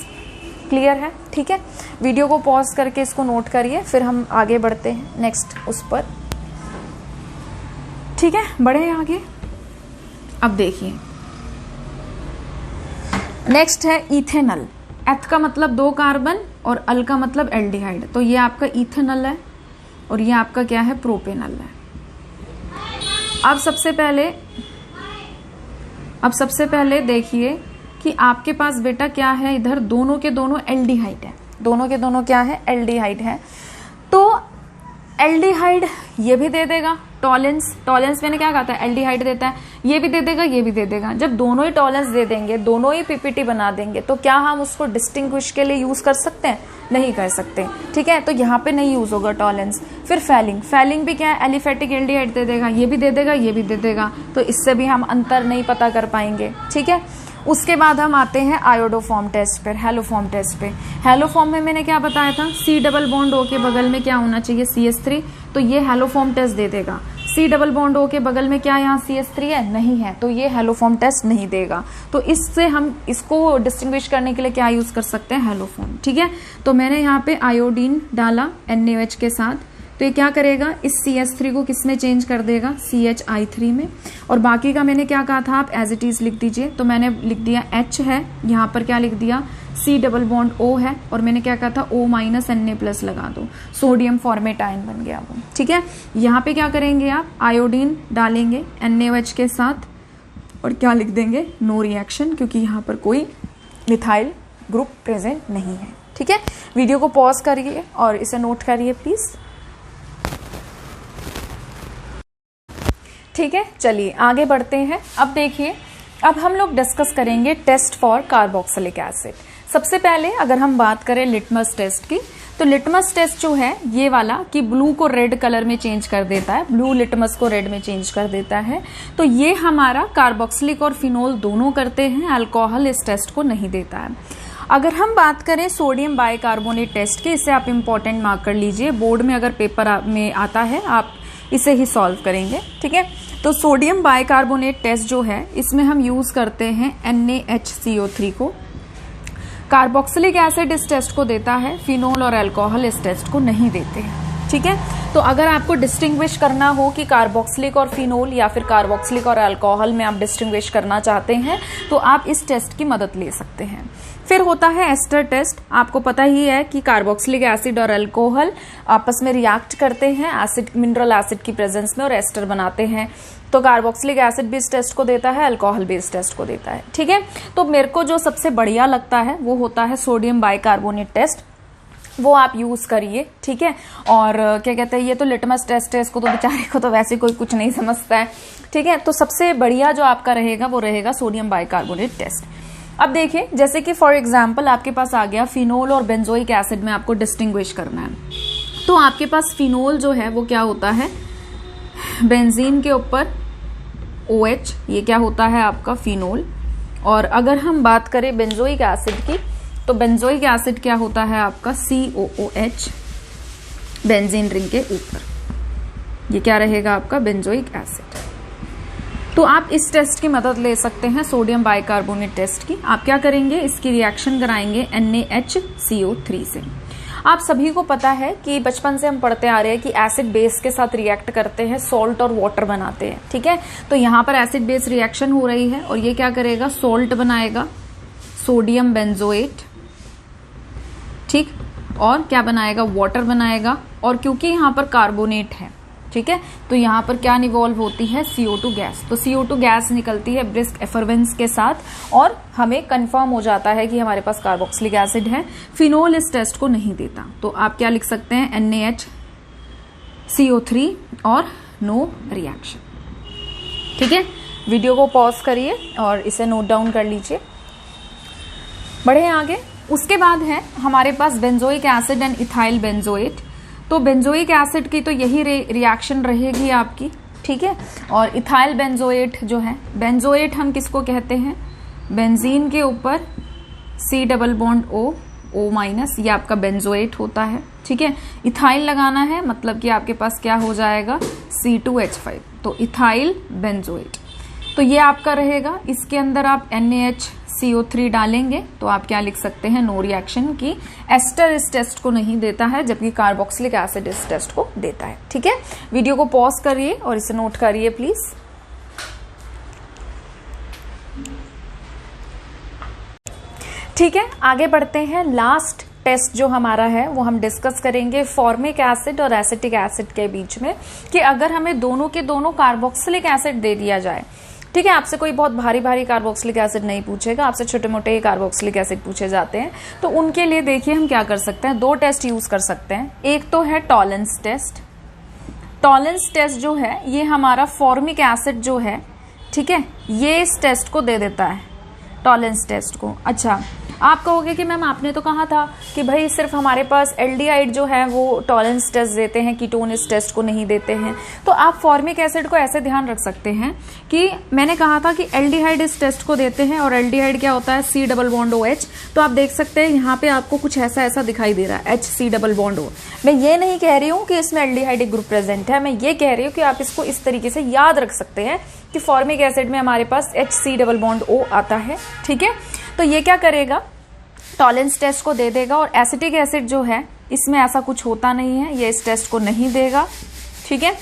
क्लियर है? ठीक है। वीडियो को पॉज करके इसको नोट करिए, फिर हम आगे बढ़ते हैं नेक्स्ट उस पर, ठीक है। बढ़े आगे। अब देखिए नेक्स्ट है इथेनल। एथ का मतलब 2 कार्बन और अल का मतलब एल्डिहाइड, तो ये आपका इथेनल है और ये आपका क्या है, प्रोपेनल है। अब सबसे पहले देखिए कि आपके पास बेटा क्या है, इधर दोनों के दोनों एल्डिहाइड है, दोनों के दोनों क्या है, एल्डिहाइड है। तो एल्डिहाइड ये भी दे देगा, टॉलेंस मैंने क्या कहा था, एल्डिहाइड देता है, ये भी दे देगा, ये भी दे देगा। जब दोनों ही टॉलेंस दे देंगे, दोनों ही पीपीटी बना देंगे, तो क्या हम उसको डिस्टिंग्विश के लिए यूज कर सकते हैं? नहीं कर सकते, ठीक है। तो यहाँ पे नहीं यूज होगा टॉलेंस। फिर फेलिंग भी क्या है, एलिफेटिक एल्डिहाइड दे देगा, ये भी दे देगा, ये भी दे देगा, तो इससे भी हम अंतर नहीं पता कर पाएंगे, ठीक है। उसके बाद हम आते हैं आयोडोफॉर्म टेस्ट पर, हेलोफॉर्म टेस्ट पे। हेलोफॉर्म में मैंने क्या बताया था, C डबल बॉन्ड O के बगल में क्या होना चाहिए, CH3, तो ये हेलोफॉर्म टेस्ट दे देगा। C डबल बॉन्ड O के बगल में क्या यहाँ CH3 है? नहीं है, तो ये हेलोफॉर्म टेस्ट नहीं देगा। तो इससे हम इसको डिस्टिंग्विश करने के लिए क्या यूज कर सकते हैं, हेलोफॉर्म, ठीक है। तो मैंने यहाँ पे आयोडीन डाला NaOH के साथ, तो ये क्या करेगा, इस CH3 को किस में चेंज कर देगा, CHI3 में। और बाकी का मैंने क्या कहा था, आप एज इट इज लिख दीजिए। तो मैंने लिख दिया H है, यहाँ पर क्या लिख दिया, C डबल बॉन्ड O है, और मैंने क्या कहा था, O माइनस Na प्लस लगा दो, सोडियम फॉर्मेट आयन बन गया वो, ठीक है। यहाँ पे क्या करेंगे आप, आयोडीन डालेंगे NaOH के साथ, और क्या लिख देंगे, नो रिएक्शन, क्योंकि यहाँ पर कोई मिथाइल ग्रुप प्रेजेंट नहीं है, ठीक है। वीडियो को पॉज करिए और इसे नोट करिए प्लीज, ठीक है। चलिए आगे बढ़ते हैं। अब देखिए, अब हम लोग डिस्कस करेंगे टेस्ट फॉर कार्बोक्सिलिक एसिड। सबसे पहले अगर हम बात करें लिटमस टेस्ट की, तो लिटमस टेस्ट जो है ये वाला कि ब्लू को रेड कलर में चेंज कर देता है, ब्लू लिटमस को रेड में चेंज कर देता है। तो ये हमारा कार्बोक्सिलिक और फिनोल दोनों करते हैं, अल्कोहल इस टेस्ट को नहीं देता है। अगर हम बात करें सोडियम बाइकार्बोनेट टेस्ट की, इसे आप इंपॉर्टेंट मार्क कर लीजिए, बोर्ड में अगर पेपर में आता है आप इसे ही सॉल्व करेंगे, ठीक है। तो सोडियम बाइकार्बोनेट टेस्ट जो है इसमें हम यूज करते हैं NaHCO3 को। कार्बोक्सिलिक एसिड इस टेस्ट को देता है, फिनोल और अल्कोहल इस टेस्ट को नहीं देते हैं, ठीक है। तो अगर आपको डिस्टिंग्विश करना हो कि कार्बोक्सिलिक और फिनोल या फिर कार्बोक्सिलिक और अल्कोहल में आप डिस्टिंग्विश करना चाहते हैं तो आप इस टेस्ट की मदद ले सकते हैं। फिर होता है एस्टर टेस्ट। आपको पता ही है कि कार्बोक्सिलिक एसिड और अल्कोहल आपस में रिएक्ट करते हैं एसिड मिनरल एसिड की प्रेजेंस में और एस्टर बनाते हैं। तो कार्बोक्सिलिक एसिड भी इस टेस्ट को देता है, अल्कोहल भी इस टेस्ट को देता है, ठीक है। तो मेरे को जो सबसे बढ़िया लगता है वो होता है सोडियम बाइकार्बोनेट टेस्ट, वो आप यूज करिए, ठीक है। और क्या कहते हैं, ये तो लिटमस टेस्ट है, इसको तो बेचारे को तो वैसे कोई कुछ नहीं समझता है, ठीक है। तो सबसे बढ़िया जो आपका रहेगा वो रहेगा सोडियम बाइकार्बोनेट टेस्ट। अब देखिए, जैसे कि फॉर एग्जांपल आपके पास आ गया फिनोल और बेंजोइक एसिड में आपको डिस्टिंग्विश करना है, तो आपके पास फिनोल जो है वो क्या होता है, बेंजीन के ऊपर OH, ये क्या होता है आपका फिनोल। और अगर हम बात करें बेंजोइक एसिड की, तो बेंजोइक एसिड क्या होता है आपका COOH, बेंजीन रिंग के ऊपर, ये क्या रहेगा आपका बेंजोइक एसिड। तो आप इस टेस्ट की मदद ले सकते हैं सोडियम बाइकार्बोनेट टेस्ट की। आप क्या करेंगे, इसकी रिएक्शन कराएंगे NaHCO3 से। आप सभी को पता है कि बचपन से हम पढ़ते आ रहे हैं कि एसिड बेस के साथ रिएक्ट करते हैं, सॉल्ट और वाटर बनाते हैं, ठीक है। तो यहाँ पर एसिड बेस रिएक्शन हो रही है और ये क्या करेगा, सॉल्ट बनाएगा, सोडियम बेंजोएट, ठीक, और क्या बनाएगा, वाटर बनाएगा। और क्योंकि यहाँ पर कार्बोनेट है, ठीक है, तो यहाँ पर क्या निवॉल्व होती है, CO2 गैस। तो CO2 गैस निकलती है ब्रिस्क एफरवेंस के साथ और हमें कंफर्म हो जाता है कि हमारे पास कार्बोक्सिलिक एसिड है। फिनोल इस टेस्ट को नहीं देता, तो आप क्या लिख सकते हैं, NaHCO3 और नो रिएक्शन, ठीक है। वीडियो को पॉज करिए और इसे नोट डाउन कर लीजिए। बढ़े आगे। उसके बाद है हमारे पास benzoic acid and ethyl benzoate. तो बेंजोइक एसिड की तो यही रिएक्शन रहेगी आपकी, ठीक है। और इथाइल बेंजोएट जो है, बेंजोएट हम किसको कहते हैं, बेंजीन के ऊपर C double bond O minus, ये आपका बेंजोएट होता है, ठीक है। इथाइल लगाना है मतलब कि आपके पास क्या हो जाएगा, C2H5, तो इथाइल बेंजोएट। तो ये आपका रहेगा। इसके अंदर आप NaHCO3 डालेंगे तो आप क्या लिख सकते हैं, नो रिएक्शन की। एस्टर इस टेस्ट को नहीं देता है जबकि कार्बोक्सिलिक एसिड इस टेस्ट को देता है, ठीक है। वीडियो को पॉज करिए और इसे नोट करिए प्लीज। ठीक है, आगे बढ़ते हैं। लास्ट टेस्ट जो हमारा है वो हम डिस्कस करेंगे फॉर्मिक एसिड और एसिटिक एसिड के बीच में, कि अगर हमें दोनों के दोनों कार्बोक्सिलिक एसिड दे दिया जाए, ठीक है। आपसे कोई बहुत भारी भारी कार्बोक्सिलिक एसिड नहीं पूछेगा, आपसे छोटे मोटे ही कार्बोक्सिलिक एसिड पूछे जाते हैं। तो उनके लिए देखिए हम क्या कर सकते हैं, दो टेस्ट यूज कर सकते हैं। एक तो है टॉलेंस टेस्ट। टॉलेंस टेस्ट जो है ये हमारा फॉर्मिक एसिड जो है, ठीक है, ये इस टेस्ट को दे देता है, टॉलेंस टेस्ट को। अच्छा, आप कहोगे कि मैम आपने तो कहा था कि भाई सिर्फ हमारे पास एल्डिहाइड जो है वो टॉलेंस टेस्ट देते हैं, कीटोन इस टेस्ट को नहीं देते हैं। तो आप फॉर्मिक एसिड को ऐसे ध्यान रख सकते हैं कि मैंने कहा था कि एल्डिहाइड इस टेस्ट को देते हैं और एल्डिहाइड क्या होता है, C डबल बॉन्ड OH। तो आप देख सकते हैं यहाँ पे आपको कुछ ऐसा ऐसा दिखाई दे रहा है, HC डबल बॉन्ड O। मैं ये नहीं कह रही हूँ कि इसमें एल्डिहाइड एक ग्रुप प्रेजेंट है, मैं ये कह रही हूँ कि आप इसको इस तरीके से याद रख सकते हैं कि फॉर्मिक एसिड में हमारे पास HC डबल बॉन्ड O आता है, ठीक है। तो ये क्या करेगा, टॉलेंस टेस्ट को दे देगा। और एसिटिक एसिड जो है इसमें ऐसा कुछ होता नहीं है, ये इस टेस्ट को नहीं देगा, ठीक है।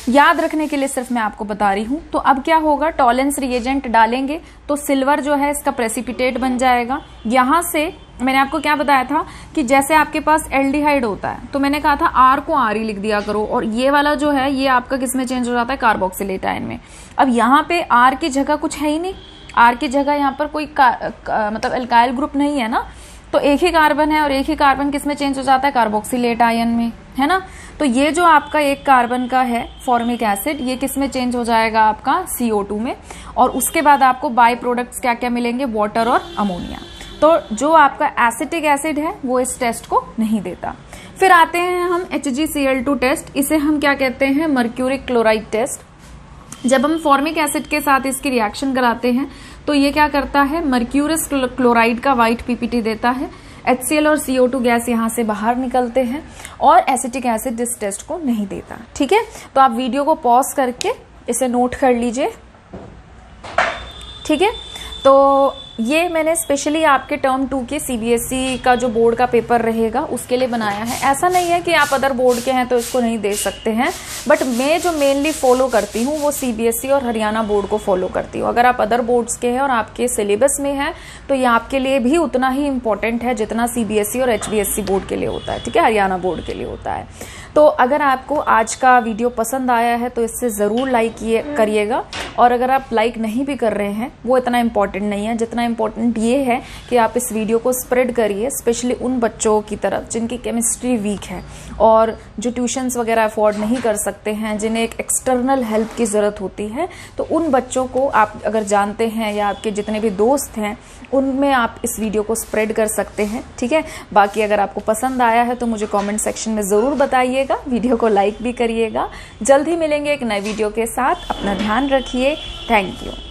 याद रखने के लिए सिर्फ मैं आपको बता रही हूं। तो अब क्या होगा, टॉलेंस रिएजेंट डालेंगे तो सिल्वर जो है इसका प्रेसिपिटेट बन जाएगा। यहां से मैंने आपको क्या बताया था कि जैसे आपके पास एल्डिहाइड होता है तो मैंने कहा था R को R ही लिख दिया करो, और ये वाला जो है ये आपका किस में चेंज हो जाता है, कार्बोक्सिलेट आयन में। अब यहाँ पे R की जगह कुछ है ही नहीं, R की जगह यहाँ पर कोई मतलब एल्काइल ग्रुप नहीं है ना, तो एक ही कार्बन है और एक ही कार्बन किस में चेंज हो जाता है, कार्बोक्सिलेट आयन में, है ना। तो ये जो आपका एक कार्बन का है फॉर्मिक एसिड, ये किस में चेंज हो जाएगा आपका CO2 में। और उसके बाद आपको बाय प्रोडक्ट्स क्या क्या मिलेंगे, वाटर और अमोनिया। तो जो आपका एसिटिक एसिड है वो इस टेस्ट को नहीं देता। फिर आते हैं हम HgCl2 टेस्ट। इसे हम क्या कहते हैं, मर्क्यूरिक क्लोराइड टेस्ट। जब हम फॉर्मिक एसिड के साथ इसकी रिएक्शन कराते हैं तो ये क्या करता है, मर्क्यूरस क्लोराइड का व्हाइट पीपीटी देता है। HCl और CO2 गैस यहां से बाहर निकलते हैं और एसिटिक एसिड इस टेस्ट को नहीं देता, ठीक है। तो आप वीडियो को पॉज करके इसे नोट कर लीजिए, ठीक है। तो ये मैंने स्पेशली आपके टर्म 2 के सीबीएसई का जो बोर्ड का पेपर रहेगा उसके लिए बनाया है। ऐसा नहीं है कि आप अदर बोर्ड के हैं तो इसको नहीं दे सकते हैं, बट मैं जो मेनली फॉलो करती हूँ वो सीबीएसई और हरियाणा बोर्ड को फॉलो करती हूँ। अगर आप अदर बोर्ड्स के हैं और आपके सिलेबस में है तो ये आपके लिए भी उतना ही इंपॉर्टेंट है जितना सीबीएसई और एचबीएसई बोर्ड के लिए होता है, ठीक है, हरियाणा बोर्ड के लिए होता है। तो अगर आपको आज का वीडियो पसंद आया है तो इससे ज़रूर लाइक करिएगा, और अगर आप लाइक नहीं भी कर रहे हैं वो इतना इम्पॉर्टेंट नहीं है। जितना इम्पॉर्टेंट ये है कि आप इस वीडियो को स्प्रेड करिए, स्पेशली उन बच्चों की तरफ जिनकी केमिस्ट्री वीक है और जो ट्यूशन्स वगैरह अफोर्ड नहीं कर सकते हैं, जिन्हें एक एक्सटर्नल हेल्प की ज़रूरत होती है। तो उन बच्चों को आप अगर जानते हैं या आपके जितने भी दोस्त हैं उनमें आप इस वीडियो को स्प्रेड कर सकते हैं, ठीक है। बाकी अगर आपको पसंद आया है तो मुझे कमेंट सेक्शन में ज़रूर बताइएगा, वीडियो को लाइक भी करिएगा। जल्द ही मिलेंगे एक नए वीडियो के साथ। अपना ध्यान रखिए। Thank you.